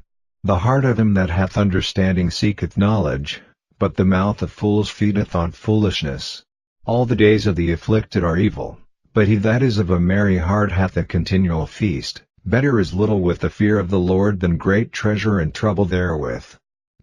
The heart of him that hath understanding seeketh knowledge, but the mouth of fools feedeth on foolishness. All the days of the afflicted are evil, but he that is of a merry heart hath a continual feast. Better is little with the fear of the Lord than great treasure and trouble therewith.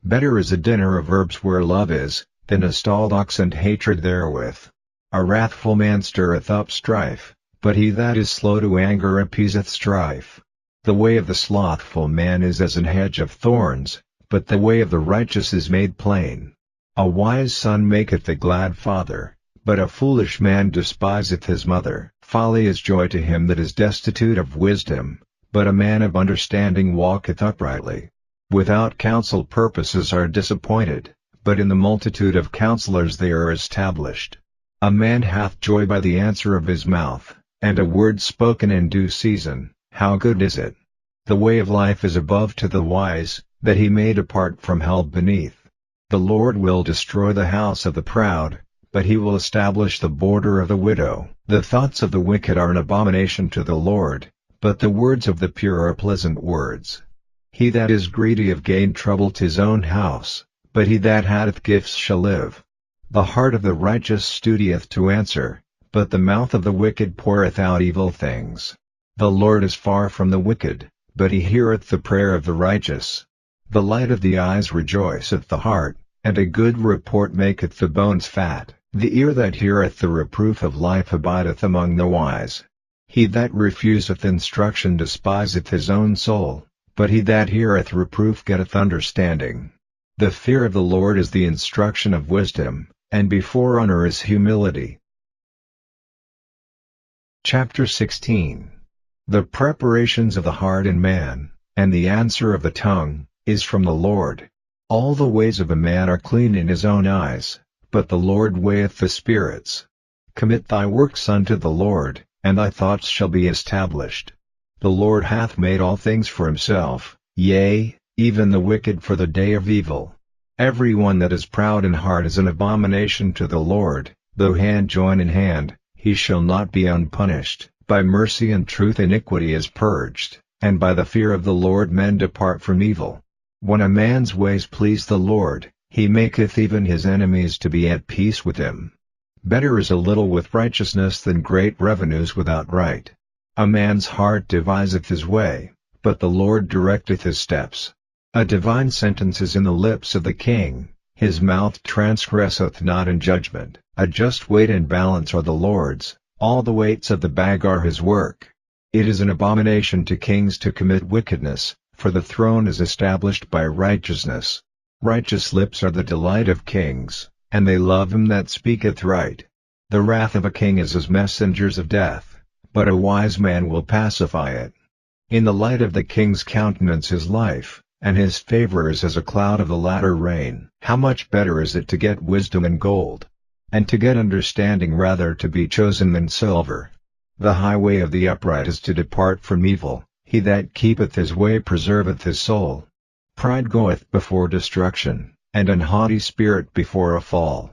Better is a dinner of herbs where love is, than a stalled ox and hatred therewith. A wrathful man stirreth up strife, but he that is slow to anger appeaseth strife. The way of the slothful man is as an hedge of thorns, but the way of the righteous is made plain. A wise son maketh a glad father, but a foolish man despiseth his mother. Folly is joy to him that is destitute of wisdom, but a man of understanding walketh uprightly. Without counsel purposes are disappointed, but in the multitude of counselors they are established. A man hath joy by the answer of his mouth, and a word spoken in due season, how good is it! The way of life is above to the wise, that he may depart from hell beneath. The Lord will destroy the house of the proud, but he will establish the border of the widow. The thoughts of the wicked are an abomination to the Lord, but the words of the pure are pleasant words. He that is greedy of gain troubleth his own house, but he that hateth gifts shall live. The heart of the righteous studieth to answer, but the mouth of the wicked poureth out evil things. The Lord is far from the wicked, but he heareth the prayer of the righteous. The light of the eyes rejoiceth the heart, and a good report maketh the bones fat. The ear that heareth the reproof of life abideth among the wise. He that refuseth instruction despiseth his own soul, but he that heareth reproof getteth understanding. The fear of the Lord is the instruction of wisdom, and before honor is humility. Chapter 16. The preparations of the heart in man, and the answer of the tongue, is from the Lord. All the ways of a man are clean in his own eyes, but the Lord weigheth the spirits. Commit thy works unto the Lord, and thy thoughts shall be established. The Lord hath made all things for himself, yea, even the wicked for the day of evil. Every one that is proud in heart is an abomination to the Lord. Though hand join in hand, he shall not be unpunished. By mercy and truth iniquity is purged, and by the fear of the Lord men depart from evil. When a man's ways please the Lord, he maketh even his enemies to be at peace with him. Better is a little with righteousness than great revenues without right. A man's heart deviseth his way, but the Lord directeth his steps. A divine sentence is in the lips of the king, his mouth transgresseth not in judgment. A just weight and balance are the Lord's, all the weights of the bag are his work. It is an abomination to kings to commit wickedness, for the throne is established by righteousness. Righteous lips are the delight of kings, and they love him that speaketh right. The wrath of a king is as messengers of death, but a wise man will pacify it. In the light of the king's countenance is life, and his favor is as a cloud of the latter rain. How much better is it to get wisdom and gold, and to get understanding rather to be chosen than silver. The highway of the upright is to depart from evil, he that keepeth his way preserveth his soul. Pride goeth before destruction, and an haughty spirit before a fall.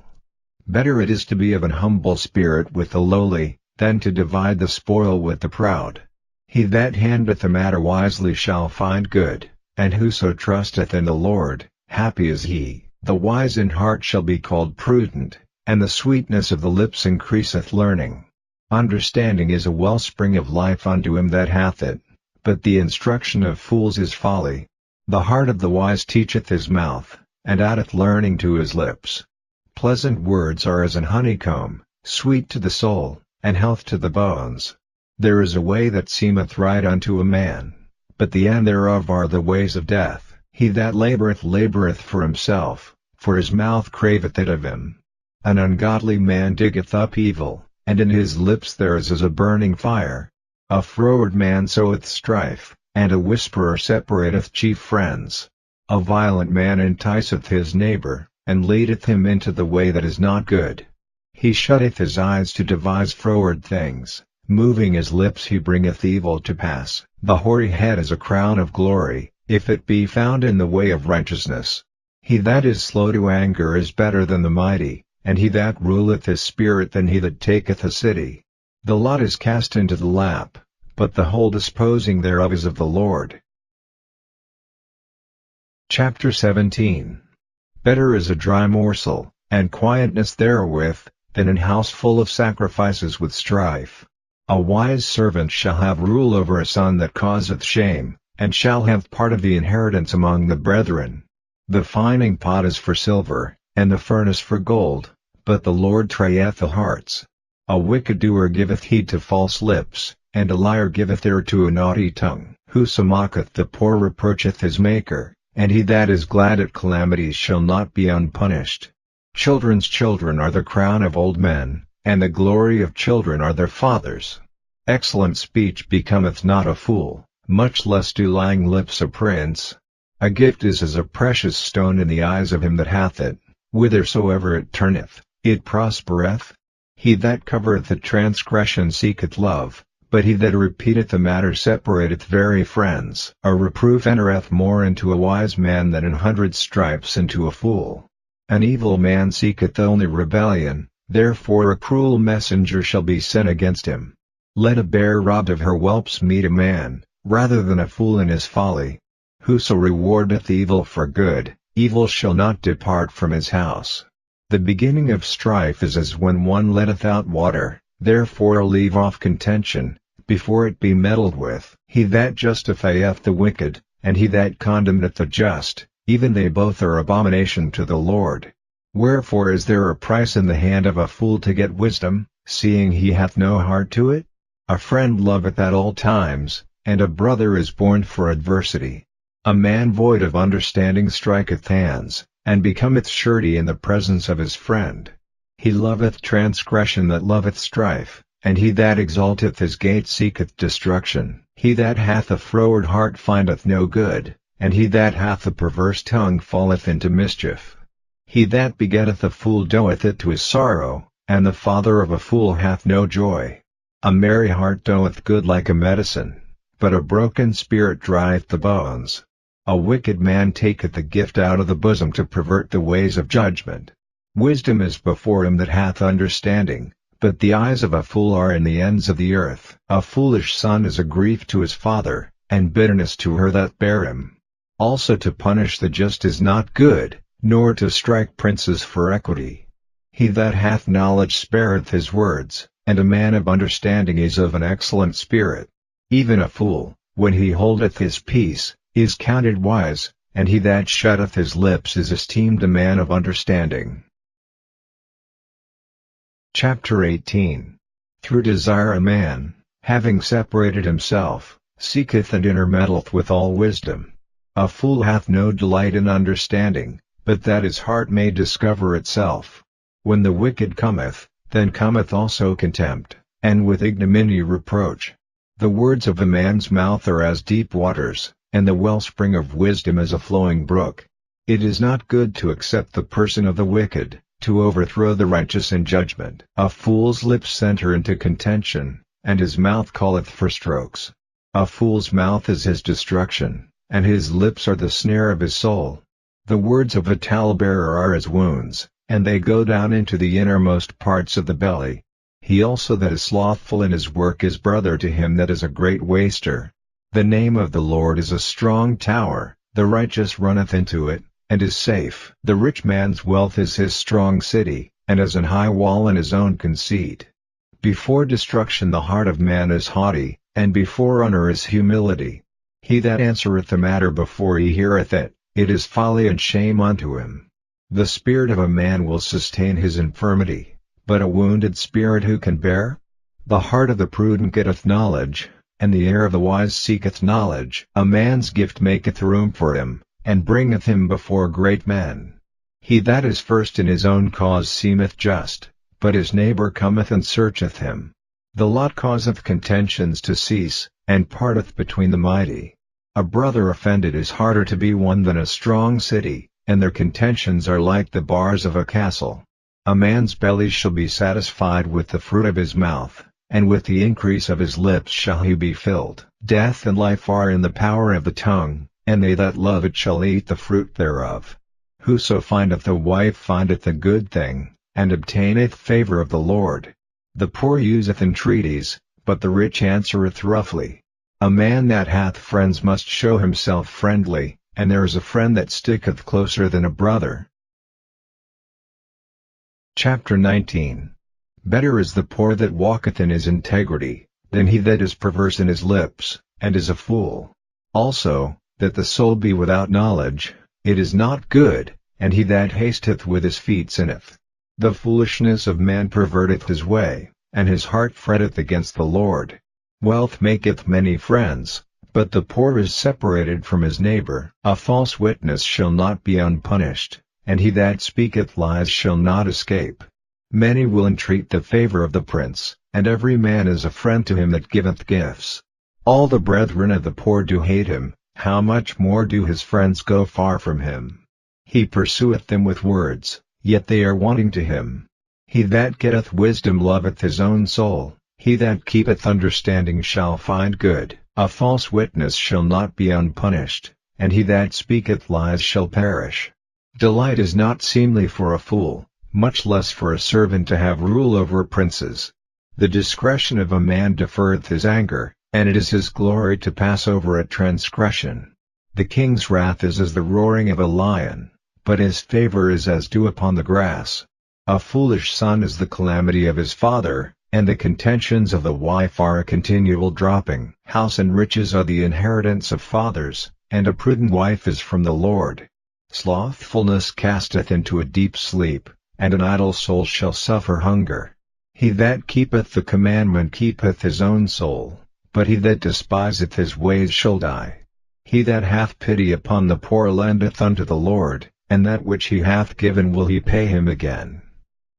Better it is to be of an humble spirit with the lowly, than to divide the spoil with the proud. He that handleth a matter wisely shall find good, and whoso trusteth in the Lord, happy is he. The wise in heart shall be called prudent, and the sweetness of the lips increaseth learning. Understanding is a wellspring of life unto him that hath it, but the instruction of fools is folly. The heart of the wise teacheth his mouth, and addeth learning to his lips. Pleasant words are as an honeycomb, sweet to the soul, and health to the bones. There is a way that seemeth right unto a man, but the end thereof are the ways of death. He that laboureth for himself, for his mouth craveth it of him. An ungodly man diggeth up evil, and in his lips there is as a burning fire. A froward man soweth strife, and a whisperer separateth chief friends. A violent man enticeth his neighbor, and leadeth him into the way that is not good. He shutteth his eyes to devise froward things, moving his lips he bringeth evil to pass. The hoary head is a crown of glory, if it be found in the way of righteousness. He that is slow to anger is better than the mighty, and he that ruleth his spirit than he that taketh a city. The lot is cast into the lap, but the whole disposing thereof is of the Lord. Chapter 17. Better is a dry morsel, and quietness therewith, than an house full of sacrifices with strife. A wise servant shall have rule over a son that causeth shame, and shall have part of the inheritance among the brethren. The fining pot is for silver, and the furnace for gold, but the Lord trieth the hearts. A wicked doer giveth heed to false lips, and a liar giveth ear to a naughty tongue. Whoso mocketh the poor reproacheth his Maker, and he that is glad at calamities shall not be unpunished. Children's children are the crown of old men, and the glory of children are their fathers. Excellent speech becometh not a fool, much less do lying lips a prince. A gift is as a precious stone in the eyes of him that hath it, whithersoever it turneth, it prospereth. He that covereth a transgression seeketh love, but he that repeateth a matter separateth very friends. A reproof entereth more into a wise man than 100 stripes into a fool. An evil man seeketh only rebellion, therefore a cruel messenger shall be sent against him. Let a bear robbed of her whelps meet a man, rather than a fool in his folly. Whoso rewardeth evil for good, evil shall not depart from his house. The beginning of strife is as when one letteth out water, therefore leave off contention, before it be meddled with. He that justifieth the wicked, and he that condemneth the just, even they both are abomination to the Lord. Wherefore is there a price in the hand of a fool to get wisdom, seeing he hath no heart to it? A friend loveth at all times, and a brother is born for adversity. A man void of understanding striketh hands, and becometh surety in the presence of his friend. He loveth transgression that loveth strife, and he that exalteth his gate seeketh destruction. He that hath a froward heart findeth no good, and he that hath a perverse tongue falleth into mischief. He that begetteth a fool doeth it to his sorrow, and the father of a fool hath no joy. A merry heart doeth good like a medicine, but a broken spirit drieth the bones. A wicked man taketh the gift out of the bosom to pervert the ways of judgment. Wisdom is before him that hath understanding, but the eyes of a fool are in the ends of the earth. A foolish son is a grief to his father, and bitterness to her that bare him. Also to punish the just is not good, nor to strike princes for equity. He that hath knowledge spareth his words, and a man of understanding is of an excellent spirit. Even a fool, when he holdeth his peace, is counted wise, and he that shutteth his lips is esteemed a man of understanding. Chapter 18. Through desire a man, having separated himself, seeketh and intermeddleth with all wisdom. A fool hath no delight in understanding, but that his heart may discover itself. When the wicked cometh, then cometh also contempt, and with ignominy reproach. The words of a man's mouth are as deep waters, and the wellspring of wisdom as a flowing brook. It is not good to accept the person of the wicked, to overthrow the righteous in judgment. A fool's lips enter into contention, and his mouth calleth for strokes. A fool's mouth is his destruction, and his lips are the snare of his soul. The words of a talebearer are as wounds, and they go down into the innermost parts of the belly. He also that is slothful in his work is brother to him that is a great waster. The name of the Lord is a strong tower, the righteous runneth into it, and is safe. The rich man's wealth is his strong city, and as an high wall in his own conceit. Before destruction the heart of man is haughty, and before honor is humility. He that answereth a matter before he heareth it, it is folly and shame unto him. The spirit of a man will sustain his infirmity, but a wounded spirit who can bear? The heart of the prudent getteth knowledge, and the ear of the wise seeketh knowledge. A man's gift maketh room for him, and bringeth him before great men. He that is first in his own cause seemeth just, but his neighbor cometh and searcheth him. The lot causeth contentions to cease, and parteth between the mighty. A brother offended is harder to be won than a strong city, and their contentions are like the bars of a castle. A man's belly shall be satisfied with the fruit of his mouth, and with the increase of his lips shall he be filled. Death and life are in the power of the tongue, and they that love it shall eat the fruit thereof. Whoso findeth a wife findeth a good thing, and obtaineth favor of the Lord. The poor useth entreaties, but the rich answereth roughly. A man that hath friends must show himself friendly, and there is a friend that sticketh closer than a brother. Chapter 19. Better is the poor that walketh in his integrity, than he that is perverse in his lips, and is a fool. Also, that the soul be without knowledge, it is not good, and he that hasteth with his feet sinneth. The foolishness of man perverteth his way, and his heart fretteth against the Lord. Wealth maketh many friends, but the poor is separated from his neighbor. A false witness shall not be unpunished, and he that speaketh lies shall not escape. Many will entreat the favor of the prince, and every man is a friend to him that giveth gifts. All the brethren of the poor do hate him, how much more do his friends go far from him? He pursueth them with words, yet they are wanting to him. He that getteth wisdom loveth his own soul, he that keepeth understanding shall find good. A false witness shall not be unpunished, and he that speaketh lies shall perish. Delight is not seemly for a fool, much less for a servant to have rule over princes. The discretion of a man deferreth his anger, and it is his glory to pass over a transgression. The king's wrath is as the roaring of a lion, but his favor is as dew upon the grass. A foolish son is the calamity of his father, and the contentions of the wife are a continual dropping. House and riches are the inheritance of fathers, and a prudent wife is from the Lord. Slothfulness casteth into a deep sleep, and an idle soul shall suffer hunger. He that keepeth the commandment keepeth his own soul, but he that despiseth his ways shall die. He that hath pity upon the poor lendeth unto the Lord, and that which he hath given will he pay him again.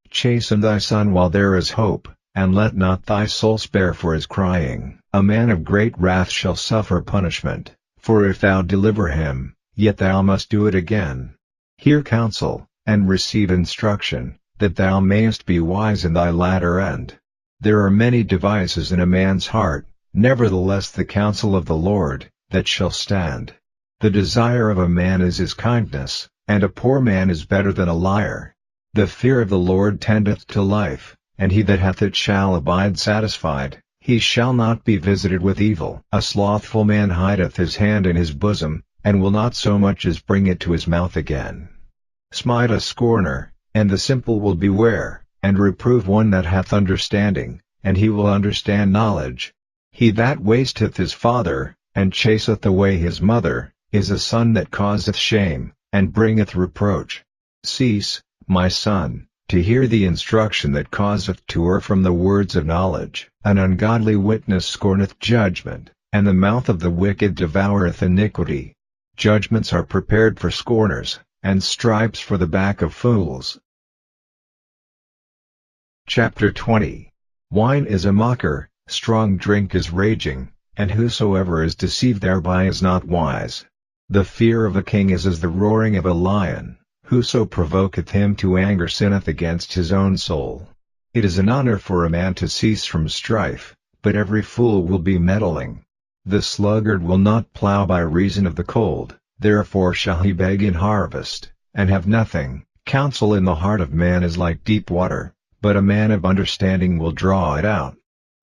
Chasten thy son while there is hope, and let not thy soul spare for his crying. A man of great wrath shall suffer punishment, for if thou deliver him, yet thou must do it again. Hear counsel, and receive instruction, that thou mayest be wise in thy latter end. There are many devices in a man's heart, nevertheless the counsel of the Lord, that shall stand. The desire of a man is his kindness, and a poor man is better than a liar. The fear of the Lord tendeth to life, and he that hath it shall abide satisfied, he shall not be visited with evil. A slothful man hideth his hand in his bosom, and will not so much as bring it to his mouth again. Smite a scorner, and the simple will beware, and reprove one that hath understanding, and he will understand knowledge. He that wasteth his father, and chaseth away his mother, is a son that causeth shame, and bringeth reproach. Cease, my son, to hear the instruction that causeth to err from the words of knowledge. An ungodly witness scorneth judgment, and the mouth of the wicked devoureth iniquity. Judgments are prepared for scorners, and stripes for the back of fools. Chapter 20. Wine is a mocker, strong drink is raging, and whosoever is deceived thereby is not wise. The fear of a king is as the roaring of a lion, whoso provoketh him to anger sinneth against his own soul. It is an honor for a man to cease from strife, but every fool will be meddling. The sluggard will not plow by reason of the cold, therefore shall he beg in harvest, and have nothing. Counsel in the heart of man is like deep water, but a man of understanding will draw it out.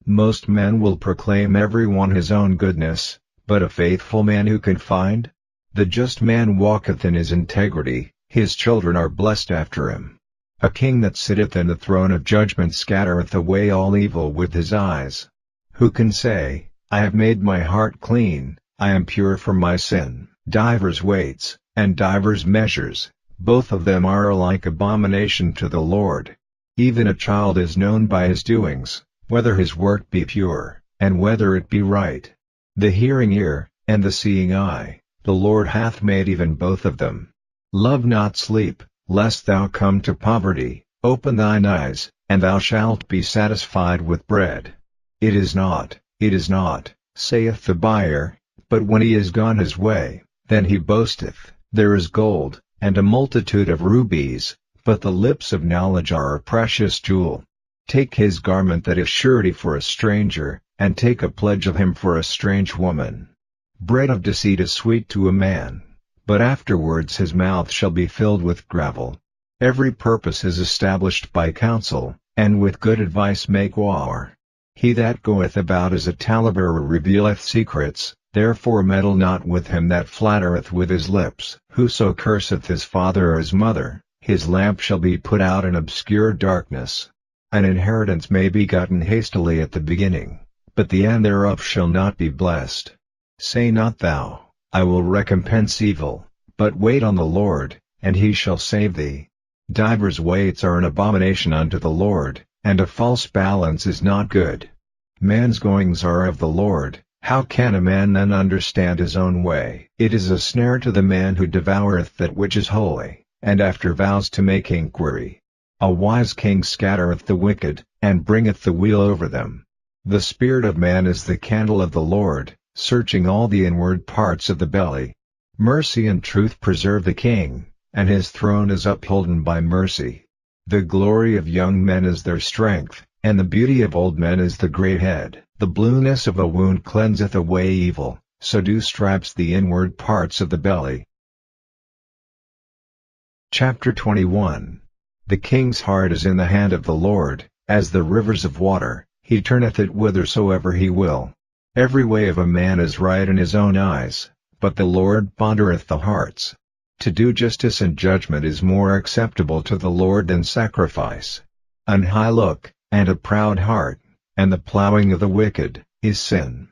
Most men will proclaim every one his own goodness, but a faithful man who can find? The just man walketh in his integrity, his children are blessed after him. A king that sitteth in the throne of judgment scattereth away all evil with his eyes. Who can say, I have made my heart clean, I am pure from my sin? Divers weights, and divers measures, both of them are alike abomination to the Lord. Even a child is known by his doings, whether his work be pure, and whether it be right. The hearing ear, and the seeing eye, the Lord hath made even both of them. Love not sleep, lest thou come to poverty. Open thine eyes, and thou shalt be satisfied with bread. It is not, saith the buyer, but when he is gone his way, then he boasteth. There is gold, and a multitude of rubies, but the lips of knowledge are a precious jewel. Take his garment that is surety for a stranger, and take a pledge of him for a strange woman. Bread of deceit is sweet to a man, but afterwards his mouth shall be filled with gravel. Every purpose is established by counsel, and with good advice make war. He that goeth about as a talebearer revealeth secrets, therefore meddle not with him that flattereth with his lips. Whoso curseth his father or his mother, his lamp shall be put out in obscure darkness. An inheritance may be gotten hastily at the beginning, but the end thereof shall not be blessed. Say not thou, I will recompense evil, but wait on the Lord, and he shall save thee. Divers weights are an abomination unto the Lord, and a false balance is not good. Man's goings are of the Lord, How can a man then understand his own way? It is a snare to the man who devoureth that which is holy, and after vows to make inquiry. A wise king scattereth the wicked, and bringeth the wheel over them. The spirit of man is the candle of the Lord, searching all the inward parts of the belly. Mercy and truth preserve the king, and his throne is upholden by mercy. The glory of young men is their strength, and the beauty of old men is the great head. The blueness of a wound cleanseth away evil, so do stripes the inward parts of the belly. Chapter 21. The king's heart is in the hand of the Lord, as the rivers of water, he turneth it whithersoever he will. Every way of a man is right in his own eyes, but the Lord pondereth the hearts. To do justice and judgment is more acceptable to the Lord than sacrifice. An high look, and a proud heart, and the plowing of the wicked, is sin.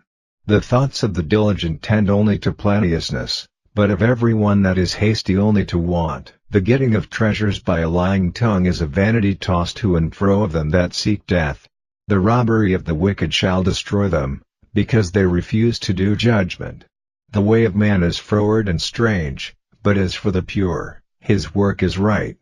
The thoughts of the diligent tend only to plenteousness, but of every one that is hasty only to want. The getting of treasures by a lying tongue is a vanity tossed to and fro of them that seek death. The robbery of the wicked shall destroy them, because they refuse to do judgment. The way of man is froward and strange, but as for the pure, his work is right.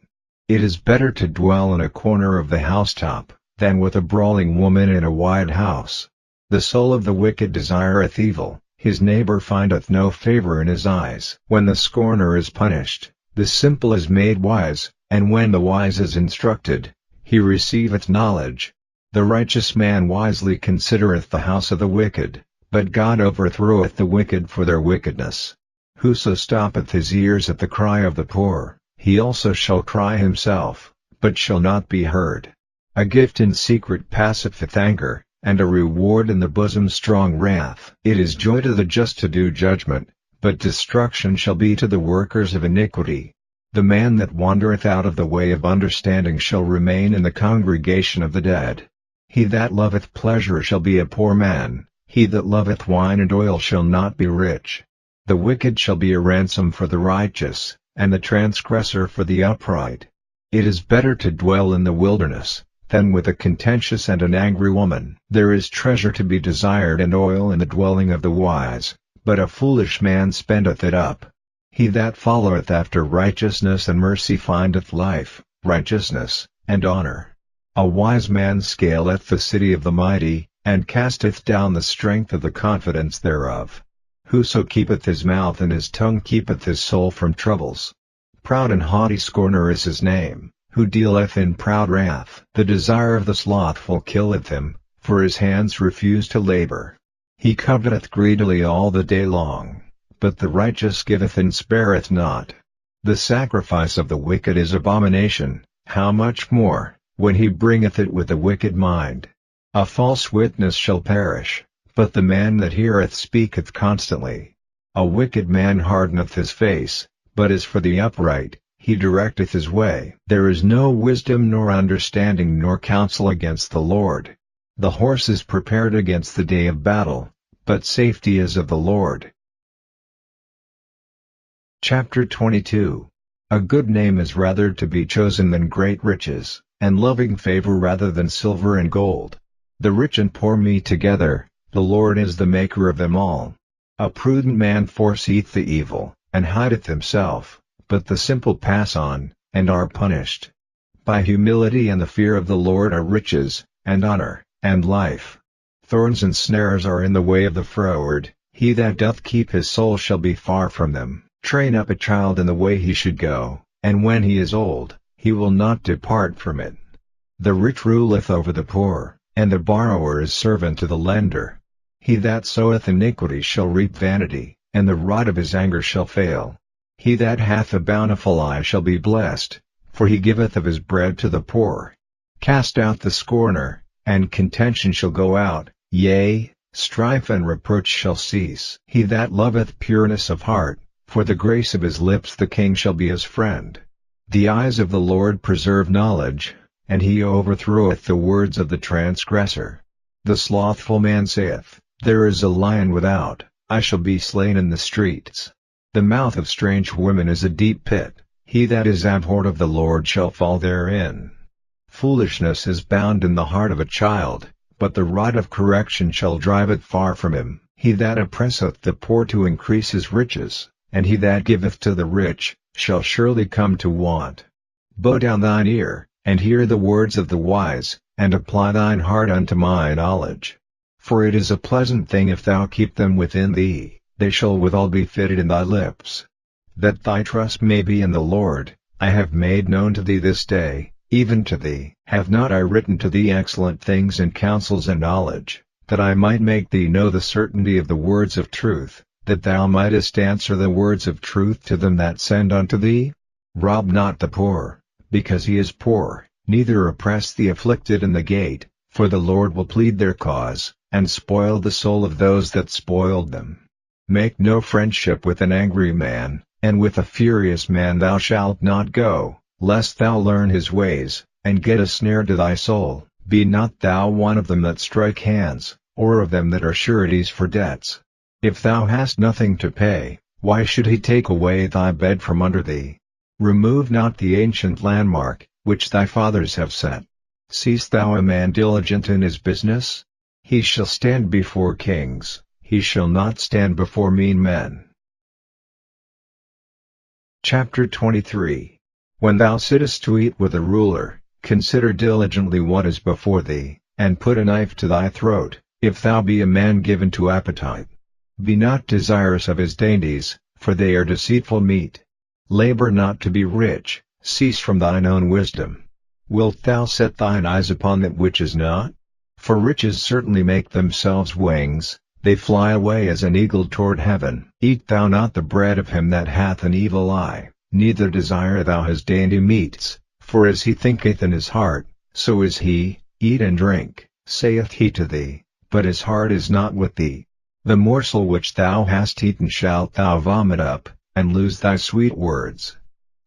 It is better to dwell in a corner of the housetop, than with a brawling woman in a wide house. The soul of the wicked desireth evil, his neighbor findeth no favor in his eyes. When the scorner is punished, the simple is made wise, and when the wise is instructed, he receiveth knowledge. The righteous man wisely considereth the house of the wicked, but God overthroweth the wicked for their wickedness. Whoso stoppeth his ears at the cry of the poor, he also shall cry himself, but shall not be heard. A gift in secret passeth anger, and a reward in the bosom strong wrath. It is joy to the just to do judgment, but destruction shall be to the workers of iniquity. The man that wandereth out of the way of understanding shall remain in the congregation of the dead. He that loveth pleasure shall be a poor man, he that loveth wine and oil shall not be rich. The wicked shall be a ransom for the righteous, and the transgressor for the upright. It is better to dwell in the wilderness, than with a contentious and an angry woman. There is treasure to be desired and oil in the dwelling of the wise, but a foolish man spendeth it up. He that followeth after righteousness and mercy findeth life, righteousness, and honor. A wise man scaleth the city of the mighty, and casteth down the strength of the confidence thereof. Whoso keepeth his mouth and his tongue keepeth his soul from troubles. Proud and haughty scorner is his name, who dealeth in proud wrath. The desire of the slothful killeth him, for his hands refuse to labor. He coveteth greedily all the day long, but the righteous giveth and spareth not. The sacrifice of the wicked is abomination, how much more, when he bringeth it with a wicked mind. A false witness shall perish, but the man that heareth speaketh constantly. A wicked man hardeneth his face, but as for the upright, he directeth his way. There is no wisdom nor understanding nor counsel against the Lord. The horse is prepared against the day of battle, but safety is of the Lord. Chapter 22. A good name is rather to be chosen than great riches, and loving favor rather than silver and gold. The rich and poor meet together, the Lord is the maker of them all. A prudent man foreseeth the evil, and hideth himself, but the simple pass on, and are punished. By humility and the fear of the Lord are riches, and honor, and life. Thorns and snares are in the way of the froward, he that doth keep his soul shall be far from them. Train up a child in the way he should go, and when he is old, he will not depart from it. The rich ruleth over the poor, and the borrower is servant to the lender. He that soweth iniquity shall reap vanity, and the rod of his anger shall fail. He that hath a bountiful eye shall be blessed, for he giveth of his bread to the poor. Cast out the scorner, and contention shall go out, yea, strife and reproach shall cease. He that loveth pureness of heart, for the grace of his lips the king shall be his friend. The eyes of the Lord preserve knowledge, and he overthroweth the words of the transgressor. The slothful man saith, There is a lion without, I shall be slain in the streets. The mouth of strange women is a deep pit, he that is abhorred of the Lord shall fall therein. Foolishness is bound in the heart of a child, but the rod of correction shall drive it far from him. He that oppresseth the poor to increase his riches, and he that giveth to the rich, shall surely come to want. Bow down thine ear, and hear the words of the wise, and apply thine heart unto my knowledge. For it is a pleasant thing if thou keep them within thee, they shall withal be fitted in thy lips. That thy trust may be in the Lord, I have made known to thee this day, even to thee. Have not I written to thee excellent things and counsels and knowledge, that I might make thee know the certainty of the words of truth, that thou mightest answer the words of truth to them that send unto thee? Rob not the poor, because he is poor, neither oppress the afflicted in the gate, for the Lord will plead their cause, and spoil the soul of those that spoiled them. Make no friendship with an angry man, and with a furious man thou shalt not go, lest thou learn his ways, and get a snare to thy soul. Be not thou one of them that strike hands, or of them that are sureties for debts. If thou hast nothing to pay, why should he take away thy bed from under thee? Remove not the ancient landmark, which thy fathers have set. Seest thou a man diligent in his business? He shall stand before kings, he shall not stand before mean men. Chapter 23. When thou sittest to eat with a ruler, consider diligently what is before thee, and put a knife to thy throat, if thou be a man given to appetite. Be not desirous of his dainties, for they are deceitful meat. Labor not to be rich, cease from thine own wisdom. Wilt thou set thine eyes upon that which is not? For riches certainly make themselves wings, they fly away as an eagle toward heaven. Eat thou not the bread of him that hath an evil eye, neither desire thou his dainty meats, for as he thinketh in his heart, so is he. Eat and drink, saith he to thee, but his heart is not with thee. The morsel which thou hast eaten shalt thou vomit up, and lose thy sweet words.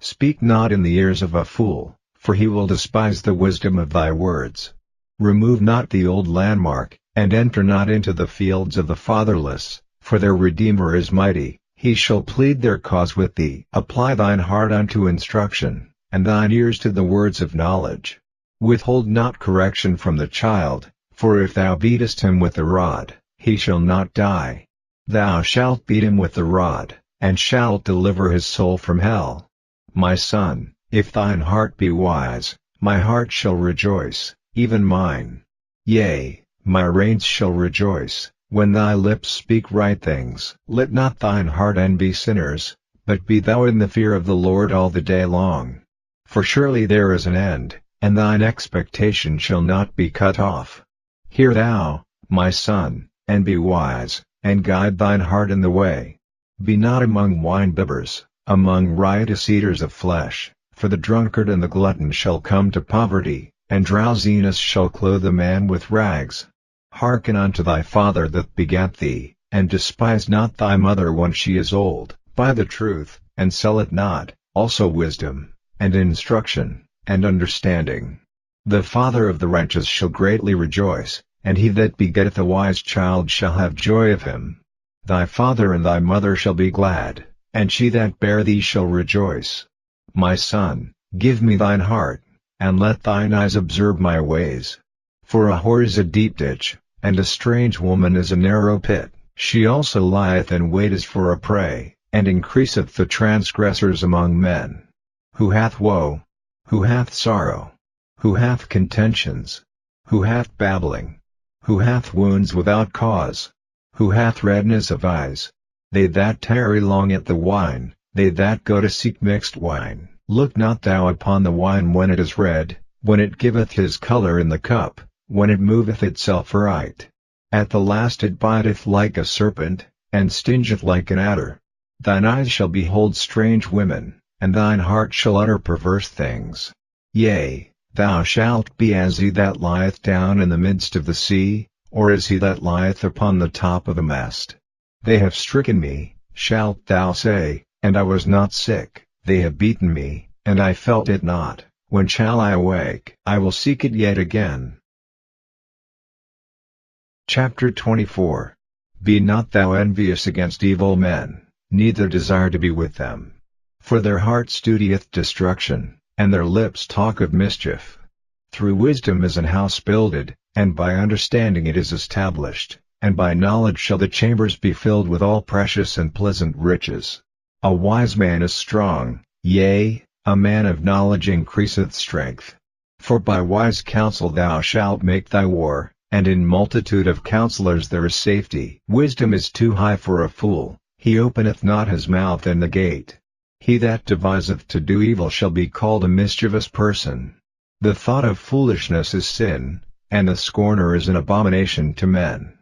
Speak not in the ears of a fool, for he will despise the wisdom of thy words. Remove not the old landmark, and enter not into the fields of the fatherless, for their Redeemer is mighty, he shall plead their cause with thee. Apply thine heart unto instruction, and thine ears to the words of knowledge. Withhold not correction from the child, for if thou beatest him with the rod, he shall not die. Thou shalt beat him with the rod, and shalt deliver his soul from hell. My son, if thine heart be wise, my heart shall rejoice, even mine. Yea, my reins shall rejoice, when thy lips speak right things. Let not thine heart envy sinners, but be thou in the fear of the Lord all the day long. For surely there is an end, and thine expectation shall not be cut off. Hear thou, my son, and be wise, and guide thine heart in the way. Be not among wine-bibbers, among riotous eaters of flesh, for the drunkard and the glutton shall come to poverty, and drowsiness shall clothe a man with rags. Hearken unto thy father that begat thee, and despise not thy mother when she is old. Buy the truth, and sell it not, also wisdom, and instruction, and understanding. The father of the righteous shall greatly rejoice, and he that begetteth a wise child shall have joy of him. Thy father and thy mother shall be glad, and she that bare thee shall rejoice. My son, give me thine heart, and let thine eyes observe my ways. For a whore is a deep ditch, and a strange woman is a narrow pit. She also lieth in wait as for a prey, and increaseth the transgressors among men. Who hath woe? Who hath sorrow? Who hath contentions? Who hath babbling? Who hath wounds without cause? Who hath redness of eyes? They that tarry long at the wine, they that go to seek mixed wine. Look not thou upon the wine when it is red, when it giveth his color in the cup, when it moveth itself aright. At the last it biteth like a serpent, and stingeth like an adder. Thine eyes shall behold strange women, and thine heart shall utter perverse things. Yea, thou shalt be as he that lieth down in the midst of the sea, or as he that lieth upon the top of a mast. They have stricken me, shalt thou say, and I was not sick. They have beaten me, and I felt it not. When shall I awake? I will seek it yet again. Chapter 24. Be not thou envious against evil men, neither desire to be with them. For their heart studieth destruction, and their lips talk of mischief. Through wisdom is an house builded, and by understanding it is established, and by knowledge shall the chambers be filled with all precious and pleasant riches. A wise man is strong, yea, a man of knowledge increaseth strength. For by wise counsel thou shalt make thy war, and in multitude of counselors there is safety. Wisdom is too high for a fool, he openeth not his mouth in the gate. He that deviseth to do evil shall be called a mischievous person. The thought of foolishness is sin, and the scorner is an abomination to men.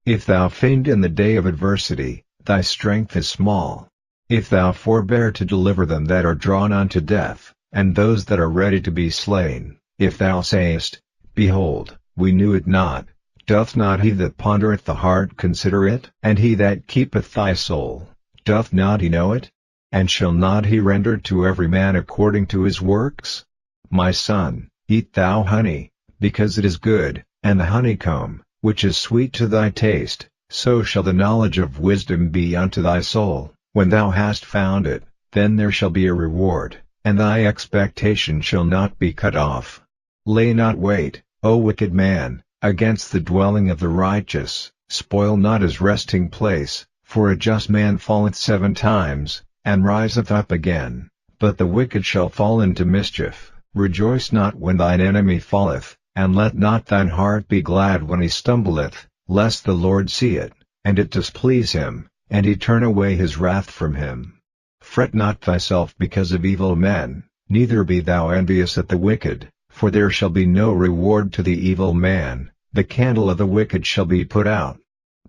If thou faint in the day of adversity, thy strength is small. If thou forbear to deliver them that are drawn unto death, and those that are ready to be slain, if thou sayest, Behold, we knew it not, doth not he that pondereth the heart consider it? And he that keepeth thy soul, doth not he know it? And shall not he render to every man according to his works? My son, eat thou honey, because it is good, and the honeycomb, which is sweet to thy taste, so shall the knowledge of wisdom be unto thy soul. When thou hast found it, then there shall be a reward, and thy expectation shall not be cut off. Lay not wait, O wicked man, against the dwelling of the righteous, spoil not his resting place, for a just man falleth 7 times, and riseth up again, but the wicked shall fall into mischief. Rejoice not when thine enemy falleth, and let not thine heart be glad when he stumbleth, lest the Lord see it, and it displease him, and he turn away his wrath from him. Fret not thyself because of evil men, neither be thou envious at the wicked, for there shall be no reward to the evil man, the candle of the wicked shall be put out.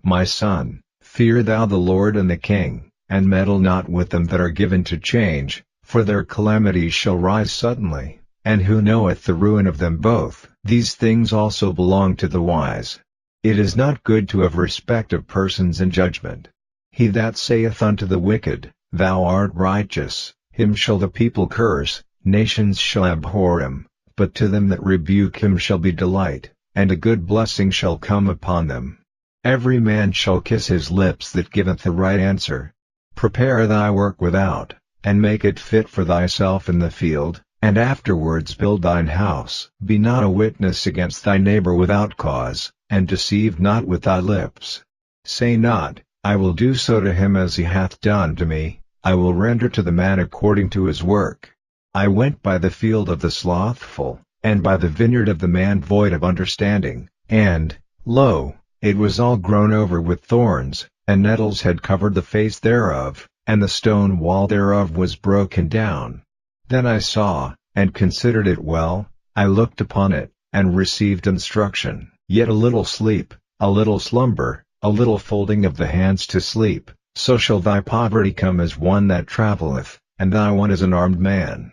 My son, fear thou the Lord and the king, and meddle not with them that are given to change, for their calamities shall rise suddenly, and who knoweth the ruin of them both? These things also belong to the wise. It is not good to have respect of persons in judgment. He that saith unto the wicked, Thou art righteous, him shall the people curse, nations shall abhor him, but to them that rebuke him shall be delight, and a good blessing shall come upon them. Every man shall kiss his lips that giveth the right answer. Prepare thy work without, and make it fit for thyself in the field, and afterwards build thine house. Be not a witness against thy neighbor without cause, and deceive not with thy lips. Say not, I will do so to him as he hath done to me, I will render to the man according to his work. I went by the field of the slothful, and by the vineyard of the man void of understanding, and, lo, it was all grown over with thorns, and nettles had covered the face thereof, and the stone wall thereof was broken down. Then I saw, and considered it well, I looked upon it, and received instruction. Yet a little sleep, a little slumber, a little folding of the hands to sleep, so shall thy poverty come as one that travelleth, and thy want as an armed man.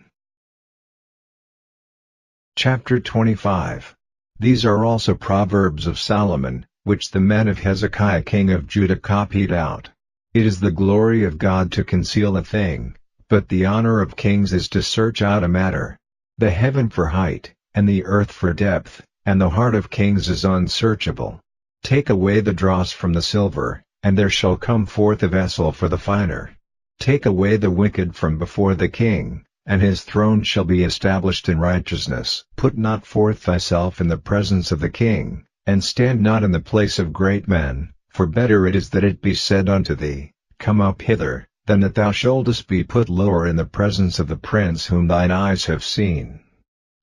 Chapter 25. These are also Proverbs of Solomon, which the men of Hezekiah king of Judah copied out. It is the glory of God to conceal a thing, but the honor of kings is to search out a matter. The heaven for height, and the earth for depth, and the heart of kings is unsearchable. Take away the dross from the silver, and there shall come forth a vessel for the finer. Take away the wicked from before the king, and his throne shall be established in righteousness. Put not forth thyself in the presence of the king, and stand not in the place of great men, for better it is that it be said unto thee, Come up hither, than that thou shouldest be put lower in the presence of the prince whom thine eyes have seen.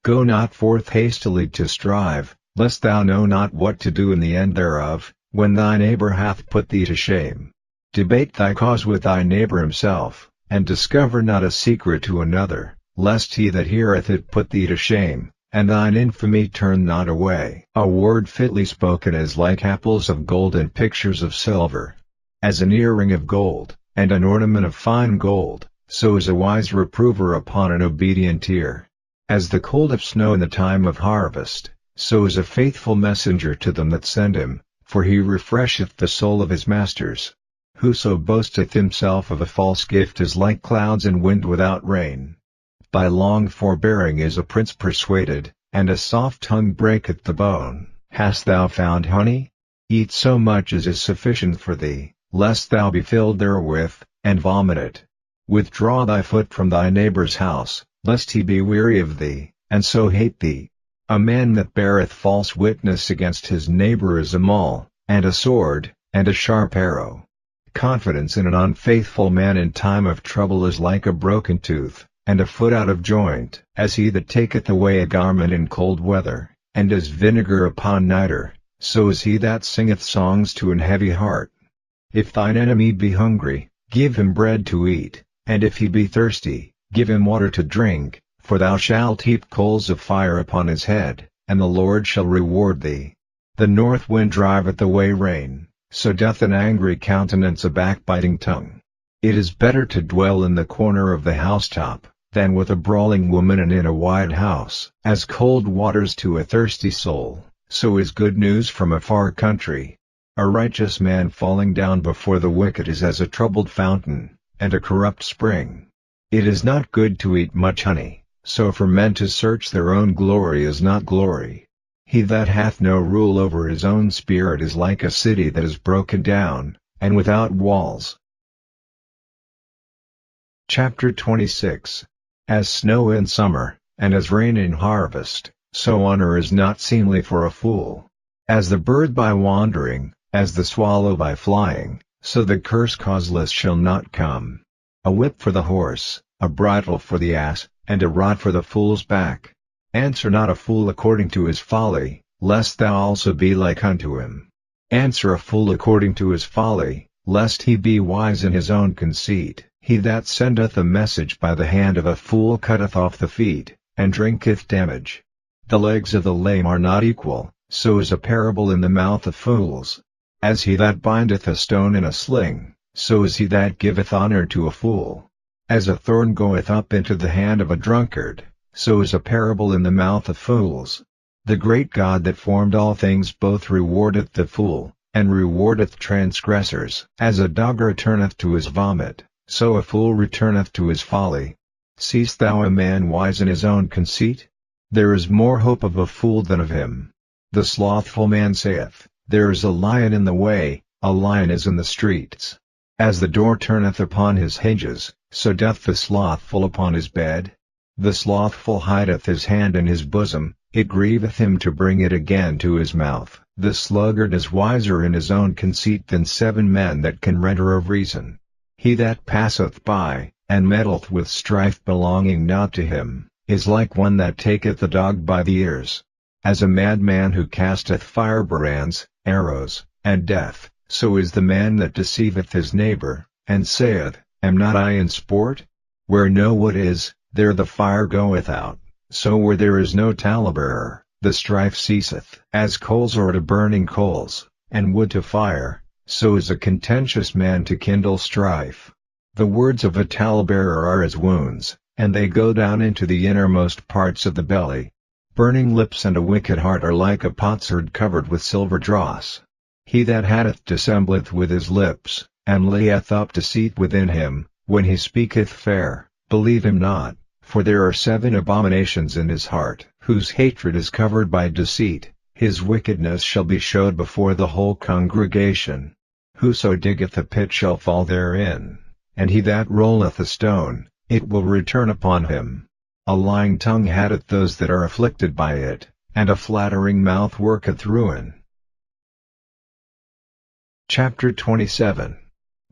Go not forth hastily to strive, lest thou know not what to do in the end thereof, when thy neighbor hath put thee to shame. Debate thy cause with thy neighbor himself, and discover not a secret to another, lest he that heareth it put thee to shame, and thine infamy turn not away. A word fitly spoken is like apples of gold and pictures of silver. As an earring of gold, and an ornament of fine gold, so is a wise reprover upon an obedient ear. As the cold of snow in the time of harvest, so is a faithful messenger to them that send him, for he refresheth the soul of his masters. Whoso boasteth himself of a false gift is like clouds and wind without rain. By long forbearing is a prince persuaded, and a soft tongue breaketh the bone. Hast thou found honey? Eat so much as is sufficient for thee, lest thou be filled therewith, and vomit it. Withdraw thy foot from thy neighbor's house, lest he be weary of thee, and so hate thee. A man that beareth false witness against his neighbor is a mole, and a sword, and a sharp arrow. Confidence in an unfaithful man in time of trouble is like a broken tooth, and a foot out of joint, as he that taketh away a garment in cold weather, and as vinegar upon nitre, so is he that singeth songs to an heavy heart. If thine enemy be hungry, give him bread to eat, and if he be thirsty, give him water to drink, for thou shalt heap coals of fire upon his head, and the Lord shall reward thee. The north wind driveth away rain, so doth an angry countenance a backbiting tongue. It is better to dwell in the corner of the housetop, than with a brawling woman and in a wide house. As cold waters to a thirsty soul, so is good news from a far country. A righteous man falling down before the wicked is as a troubled fountain, and a corrupt spring. It is not good to eat much honey, so for men to search their own glory is not glory. He that hath no rule over his own spirit is like a city that is broken down, and without walls. Chapter 26. As snow in summer, and as rain in harvest, so honor is not seemly for a fool. As the bird by wandering, as the swallow by flying, so the curse causeless shall not come. A whip for the horse, a bridle for the ass, and a rod for the fool's back. Answer not a fool according to his folly, lest thou also be like unto him. Answer a fool according to his folly, lest he be wise in his own conceit. He that sendeth a message by the hand of a fool cutteth off the feet, and drinketh damage. The legs of the lame are not equal, so is a parable in the mouth of fools. As he that bindeth a stone in a sling, so is he that giveth honor to a fool. As a thorn goeth up into the hand of a drunkard, so is a parable in the mouth of fools. The great God that formed all things both rewardeth the fool, and rewardeth transgressors. As a dog returneth to his vomit, so a fool returneth to his folly. Seest thou a man wise in his own conceit? There is more hope of a fool than of him. The slothful man saith, There is a lion in the way, a lion is in the streets. As the door turneth upon his hinges, so doth the slothful upon his bed. The slothful hideth his hand in his bosom, it grieveth him to bring it again to his mouth. The sluggard is wiser in his own conceit than 7 men that can render of reason. He that passeth by, and meddleth with strife belonging not to him, is like one that taketh the dog by the ears. As a madman who casteth firebrands, arrows, and death, so is the man that deceiveth his neighbor, and saith, Am not I in sport? Where no wood is, there the fire goeth out, so where there is no talebearer, the strife ceaseth. As coals are to burning coals, and wood to fire, so is a contentious man to kindle strife. The words of a talebearer are as wounds, and they go down into the innermost parts of the belly. Burning lips and a wicked heart are like a potsherd covered with silver dross. He that hateth dissembleth with his lips, and layeth up deceit within him. When he speaketh fair, believe him not, for there are 7 abominations in his heart. Whose hatred is covered by deceit, his wickedness shall be showed before the whole congregation. Whoso diggeth a pit shall fall therein, and he that rolleth a stone, it will return upon him. A lying tongue hateth those that are afflicted by it, and a flattering mouth worketh ruin. Chapter 27.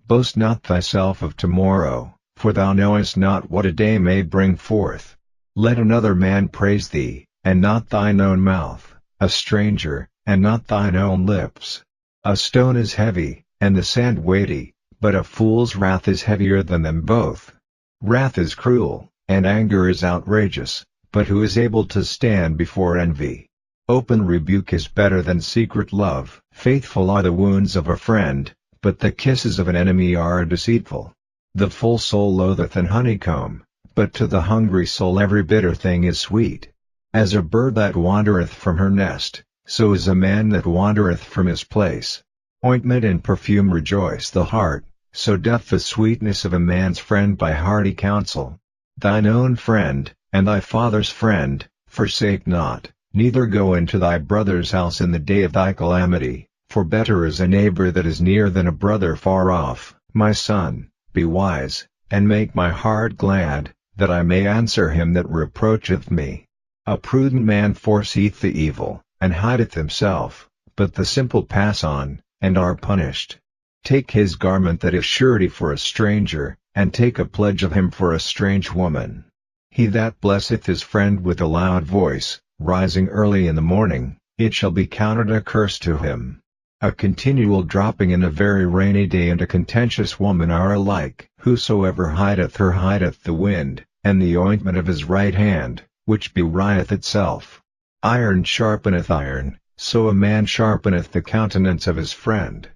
Boast not thyself of tomorrow, for thou knowest not what a day may bring forth. Let another man praise thee, and not thine own mouth, a stranger, and not thine own lips. A stone is heavy, and the sand weighty, but a fool's wrath is heavier than them both. Wrath is cruel, and anger is outrageous, but who is able to stand before envy? Open rebuke is better than secret love. Faithful are the wounds of a friend, but the kisses of an enemy are deceitful. The full soul loatheth an honeycomb, but to the hungry soul every bitter thing is sweet. As a bird that wandereth from her nest, so is a man that wandereth from his place. Ointment and perfume rejoice the heart, so doth the sweetness of a man's friend by hearty counsel. Thine own friend, and thy father's friend, forsake not, neither go into thy brother's house in the day of thy calamity, for better is a neighbor that is near than a brother far off. My son, be wise, and make my heart glad, that I may answer him that reproacheth me. A prudent man foreseeth the evil, and hideth himself, but the simple pass on, and are punished. Take his garment that is surety for a stranger, and take a pledge of him for a strange woman. He that blesseth his friend with a loud voice, rising early in the morning, it shall be counted a curse to him. A continual dropping in a very rainy day and a contentious woman are alike. Whosoever hideth her hideth the wind, and the ointment of his right hand, which bewrieth itself. Iron sharpeneth iron, so a man sharpeneth the countenance of his friend.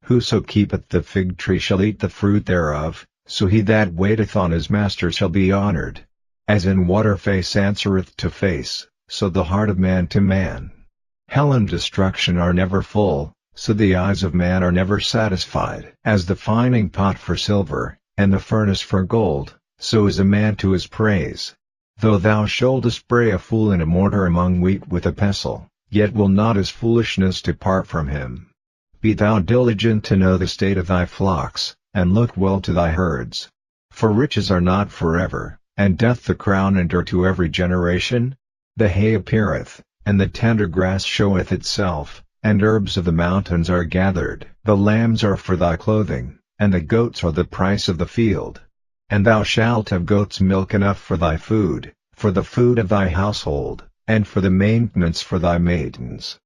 Whoso keepeth the fig tree shall eat the fruit thereof, so he that waiteth on his master shall be honored. As in water face answereth to face, so the heart of man to man. Hell and destruction are never full, so the eyes of man are never satisfied. As the fining pot for silver, and the furnace for gold, so is a man to his praise. Though thou shouldest bray a fool in a mortar among wheat with a pestle, yet will not his foolishness depart from him. Be thou diligent to know the state of thy flocks, and look well to thy herds. For riches are not forever, and doth the crown endure to every generation? The hay appeareth, and the tender grass showeth itself, and herbs of the mountains are gathered. The lambs are for thy clothing, and the goats are the price of the field. And thou shalt have goats' milk enough for thy food, for the food of thy household, and for the maintenance for thy maidens.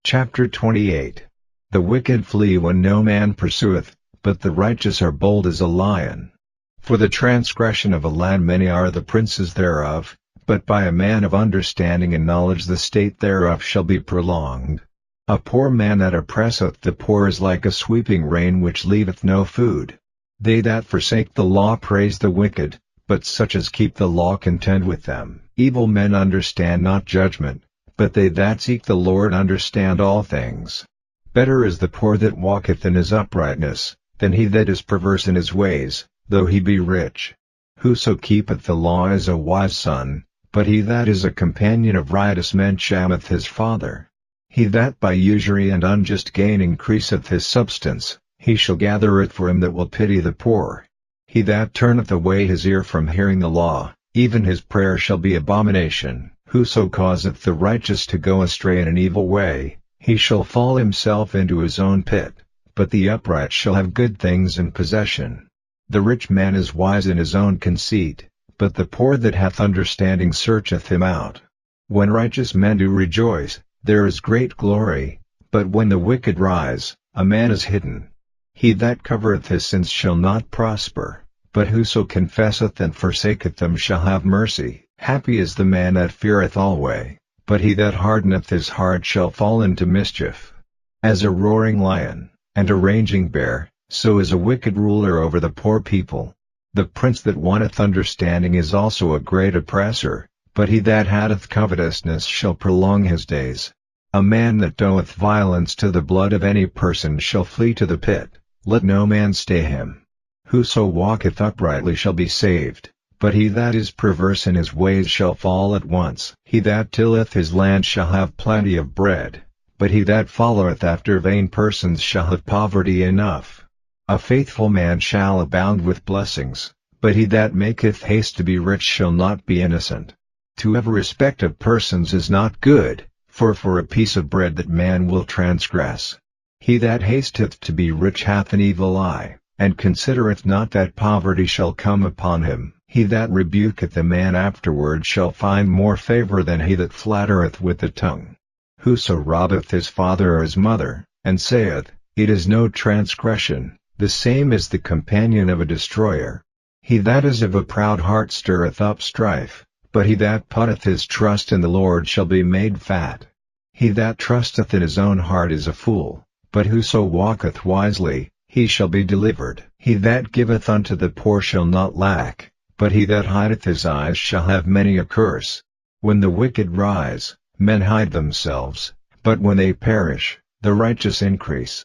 Chapter 28. The wicked flee when no man pursueth, but the righteous are bold as a lion. For the transgression of a land many are the princes thereof, but by a man of understanding and knowledge the state thereof shall be prolonged. A poor man that oppresseth the poor is like a sweeping rain which leaveth no food. They that forsake the law praise the wicked, but such as keep the law contend with them. Evil men understand not judgment, but they that seek the Lord understand all things. Better is the poor that walketh in his uprightness, than he that is perverse in his ways, though he be rich. Whoso keepeth the law is a wise son, but he that is a companion of riotous men shameth his father. He that by usury and unjust gain increaseth his substance, he shall gather it for him that will pity the poor. He that turneth away his ear from hearing the law, even his prayer shall be abomination. Whoso causeth the righteous to go astray in an evil way, he shall fall himself into his own pit, but the upright shall have good things in possession. The rich man is wise in his own conceit, but the poor that hath understanding searcheth him out. When righteous men do rejoice, there is great glory, but when the wicked rise, a man is hidden. He that covereth his sins shall not prosper, but whoso confesseth and forsaketh them shall have mercy. Happy is the man that feareth alway, but he that hardeneth his heart shall fall into mischief. As a roaring lion, and a raging bear, so is a wicked ruler over the poor people. The prince that wanteth understanding is also a great oppressor, but he that hateth covetousness shall prolong his days. A man that doeth violence to the blood of any person shall flee to the pit, let no man stay him. Whoso walketh uprightly shall be saved, but he that is perverse in his ways shall fall at once. He that tilleth his land shall have plenty of bread, but he that followeth after vain persons shall have poverty enough. A faithful man shall abound with blessings, but he that maketh haste to be rich shall not be innocent. To have respect of persons is not good, for a piece of bread that man will transgress. He that hasteth to be rich hath an evil eye, and considereth not that poverty shall come upon him. He that rebuketh a man afterward shall find more favor than he that flattereth with the tongue. Whoso robbeth his father or his mother, and saith, It is no transgression, the same is the companion of a destroyer. He that is of a proud heart stirreth up strife, but he that putteth his trust in the Lord shall be made fat. He that trusteth in his own heart is a fool, but whoso walketh wisely, he shall be delivered. He that giveth unto the poor shall not lack, but he that hideth his eyes shall have many a curse. When the wicked rise, men hide themselves, but when they perish, the righteous increase.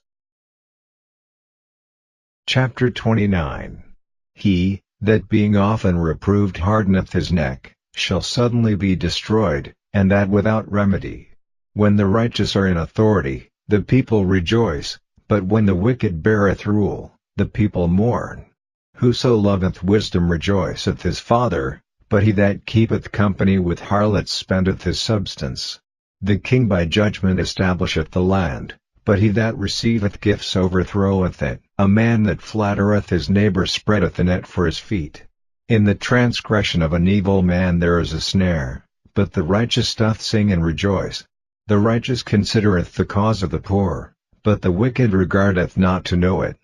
Chapter 29. He, that being often reproved hardeneth his neck, shall suddenly be destroyed, and that without remedy. When the righteous are in authority, the people rejoice, but when the wicked beareth rule, the people mourn. Whoso loveth wisdom rejoiceth his father, but he that keepeth company with harlots spendeth his substance. The king by judgment establisheth the land, but he that receiveth gifts overthroweth it. A man that flattereth his neighbor spreadeth a net for his feet. In the transgression of an evil man there is a snare, but the righteous doth sing and rejoice. The righteous considereth the cause of the poor, but the wicked regardeth not to know it.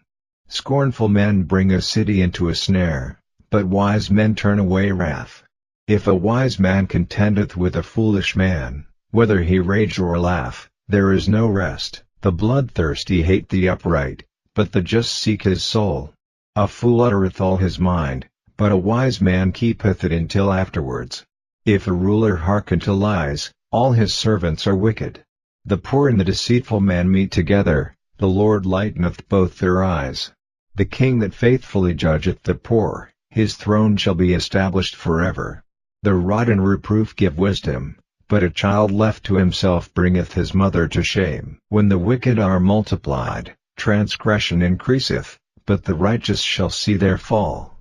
Scornful men bring a city into a snare, but wise men turn away wrath. If a wise man contendeth with a foolish man, whether he rage or laugh, there is no rest. The bloodthirsty hate the upright, but the just seek his soul. A fool uttereth all his mind, but a wise man keepeth it until afterwards. If a ruler hearken to lies, all his servants are wicked. The poor and the deceitful man meet together, the Lord lighteneth both their eyes. The king that faithfully judgeth the poor, his throne shall be established forever. The rod and reproof give wisdom, but a child left to himself bringeth his mother to shame. When the wicked are multiplied, transgression increaseth, but the righteous shall see their fall.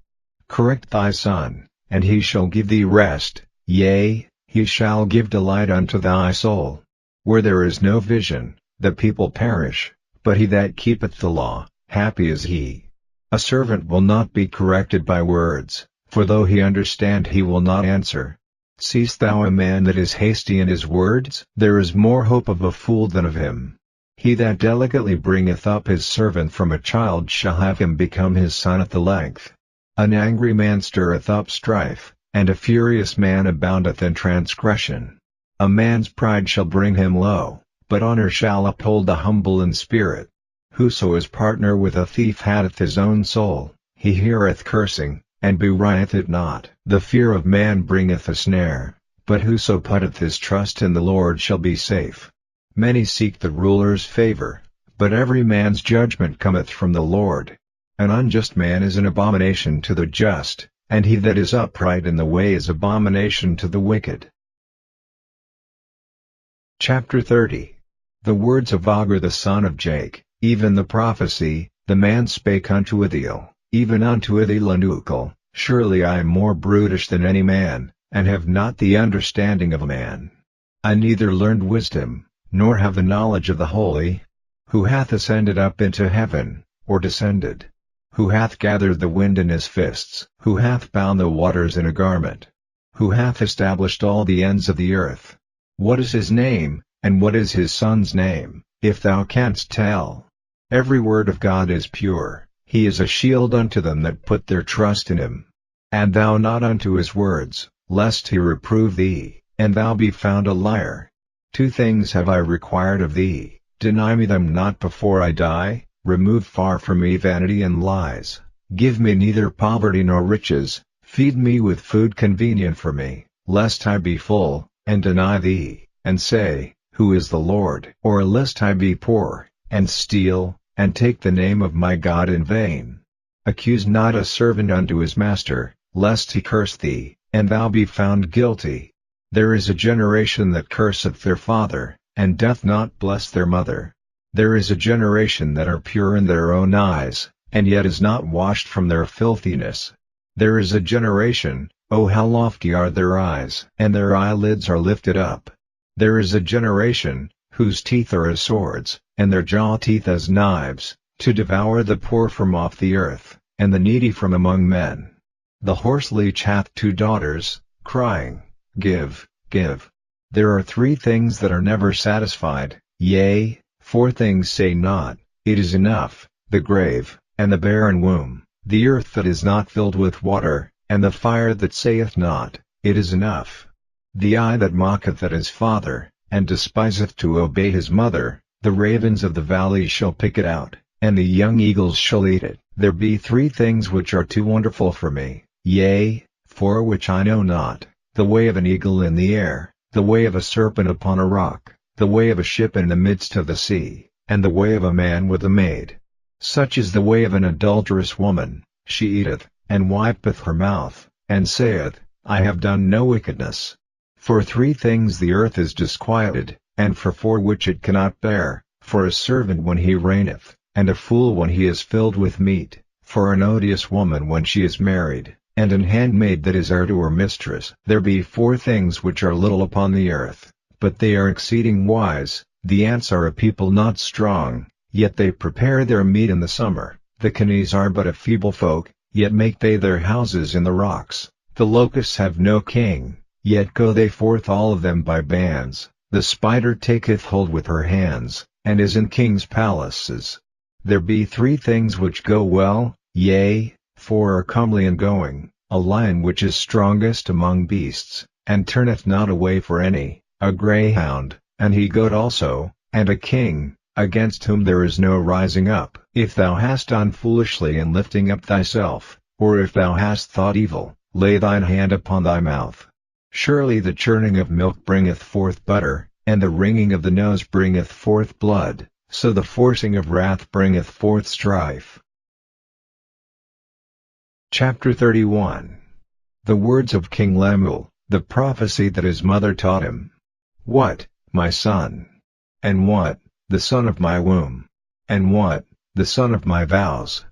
Correct thy son, and he shall give thee rest, yea, he shall give delight unto thy soul. Where there is no vision, the people perish, but he that keepeth the law, happy is he. A servant will not be corrected by words, for though he understand he will not answer. Seest thou a man that is hasty in his words? There is more hope of a fool than of him. He that delicately bringeth up his servant from a child shall have him become his son at the length. An angry man stirreth up strife, and a furious man aboundeth in transgression. A man's pride shall bring him low, but honor shall uphold the humble in spirit. Whoso is partner with a thief hateth his own soul. He heareth cursing, and bereighteth it not. The fear of man bringeth a snare, but whoso putteth his trust in the Lord shall be safe. Many seek the ruler's favor, but every man's judgment cometh from the Lord. An unjust man is an abomination to the just, and he that is upright in the way is abomination to the wicked. Chapter 30. The words of Agur the son of Jake, even the prophecy, the man spake unto Ithiel, even unto Ithiel, surely I am more brutish than any man, and have not the understanding of a man. I neither learned wisdom, nor have the knowledge of the holy. Who hath ascended up into heaven, or descended? Who hath gathered the wind in his fists? Who hath bound the waters in a garment? Who hath established all the ends of the earth? What is his name, and what is his son's name, if thou canst tell? Every word of God is pure, he is a shield unto them that put their trust in him. Add thou not unto his words, lest he reprove thee, and thou be found a liar. 2 things have I required of thee, deny me them not before I die. Remove far from me vanity and lies. Give me neither poverty nor riches, feed me with food convenient for me, lest I be full, and deny thee, and say, Who is the Lord? Or lest I be poor, and steal, and take the name of my God in vain. Accuse not a servant unto his master, lest he curse thee, and thou be found guilty. There is a generation that curseth their father, and doth not bless their mother. There is a generation that are pure in their own eyes, and yet is not washed from their filthiness. There is a generation, oh how lofty are their eyes, and their eyelids are lifted up. There is a generation, whose teeth are as swords, and their jaw teeth as knives, to devour the poor from off the earth, and the needy from among men. The horse leech hath 2 daughters, crying, Give, give. There are 3 things that are never satisfied, yea, 4 things say not, It is enough, the grave, and the barren womb, the earth that is not filled with water, and the fire that saith not, It is enough. The eye that mocketh at his father, and despiseth to obey his mother, the ravens of the valley shall pick it out, and the young eagles shall eat it. There be 3 things which are too wonderful for me, yea, 4 which I know not, the way of an eagle in the air, the way of a serpent upon a rock, the way of a ship in the midst of the sea, and the way of a man with a maid. Such is the way of an adulterous woman, she eateth, and wipeth her mouth, and saith, I have done no wickedness. For 3 things the earth is disquieted, and for 4 which it cannot bear, for a servant when he reigneth, and a fool when he is filled with meat, for an odious woman when she is married, and an handmaid that is heir to her mistress. There be 4 things which are little upon the earth, but they are exceeding wise. The ants are a people not strong, yet they prepare their meat in the summer. The canies are but a feeble folk, yet make they their houses in the rocks. The locusts have no king, yet go they forth all of them by bands. The spider taketh hold with her hands, and is in kings' palaces. There be 3 things which go well, yea, 4 are comely in going, a lion which is strongest among beasts, and turneth not away for any, a greyhound, and he goat also, and a king, against whom there is no rising up. If thou hast done foolishly in lifting up thyself, or if thou hast thought evil, lay thine hand upon thy mouth. Surely the churning of milk bringeth forth butter, and the wringing of the nose bringeth forth blood, so the forcing of wrath bringeth forth strife. Chapter 31. The words of King Lemuel, the prophecy that his mother taught him. What, my son? And what, the son of my womb? And what, the son of my vows?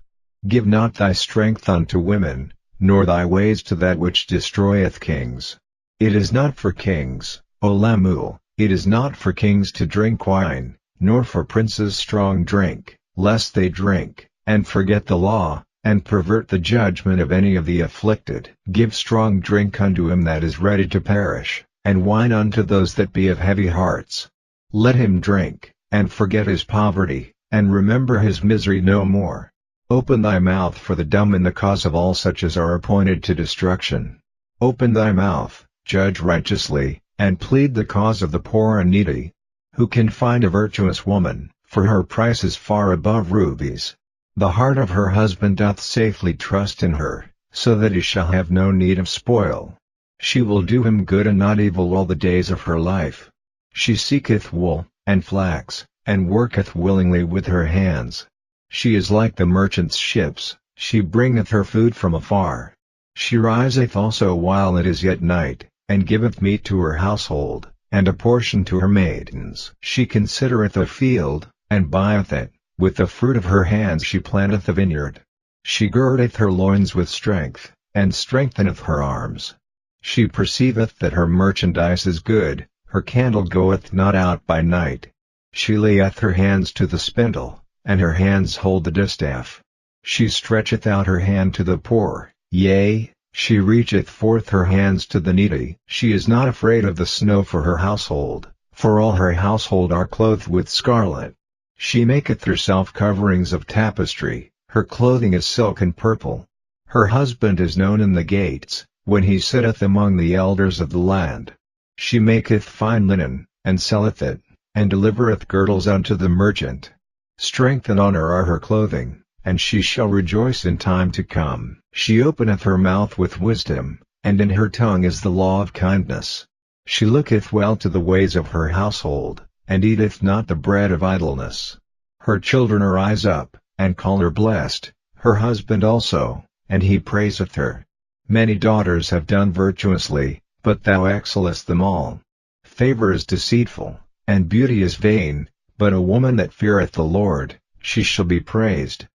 Give not thy strength unto women, nor thy ways to that which destroyeth kings. It is not for kings, O Lemuel, it is not for kings to drink wine, nor for princes strong drink, lest they drink, and forget the law, and pervert the judgment of any of the afflicted. Give strong drink unto him that is ready to perish, and wine unto those that be of heavy hearts. Let him drink, and forget his poverty, and remember his misery no more. Open thy mouth for the dumb in the cause of all such as are appointed to destruction. Open thy mouth, judge righteously, and plead the cause of the poor and needy. Who can find a virtuous woman, for her price is far above rubies? The heart of her husband doth safely trust in her, so that he shall have no need of spoil. She will do him good and not evil all the days of her life. She seeketh wool, and flax, and worketh willingly with her hands. She is like the merchant's ships, she bringeth her food from afar. She riseth also while it is yet night, and giveth meat to her household, and a portion to her maidens. She considereth a field, and buyeth it. With the fruit of her hands she planteth a vineyard. She girdeth her loins with strength, and strengtheneth her arms. She perceiveth that her merchandise is good, her candle goeth not out by night. She layeth her hands to the spindle, and her hands hold the distaff. She stretcheth out her hand to the poor, yea, she reacheth forth her hands to the needy. She is not afraid of the snow for her household, for all her household are clothed with scarlet. She maketh herself coverings of tapestry, her clothing is silk and purple. Her husband is known in the gates, when he sitteth among the elders of the land. She maketh fine linen, and selleth it, and delivereth girdles unto the merchant. Strength and honor are her clothing, and she shall rejoice in time to come. She openeth her mouth with wisdom, and in her tongue is the law of kindness. She looketh well to the ways of her household, and eateth not the bread of idleness. Her children arise up, and call her blessed, her husband also, and he praiseth her. Many daughters have done virtuously, but thou excellest them all. Favor is deceitful, and beauty is vain, but a woman that feareth the Lord, she shall be praised.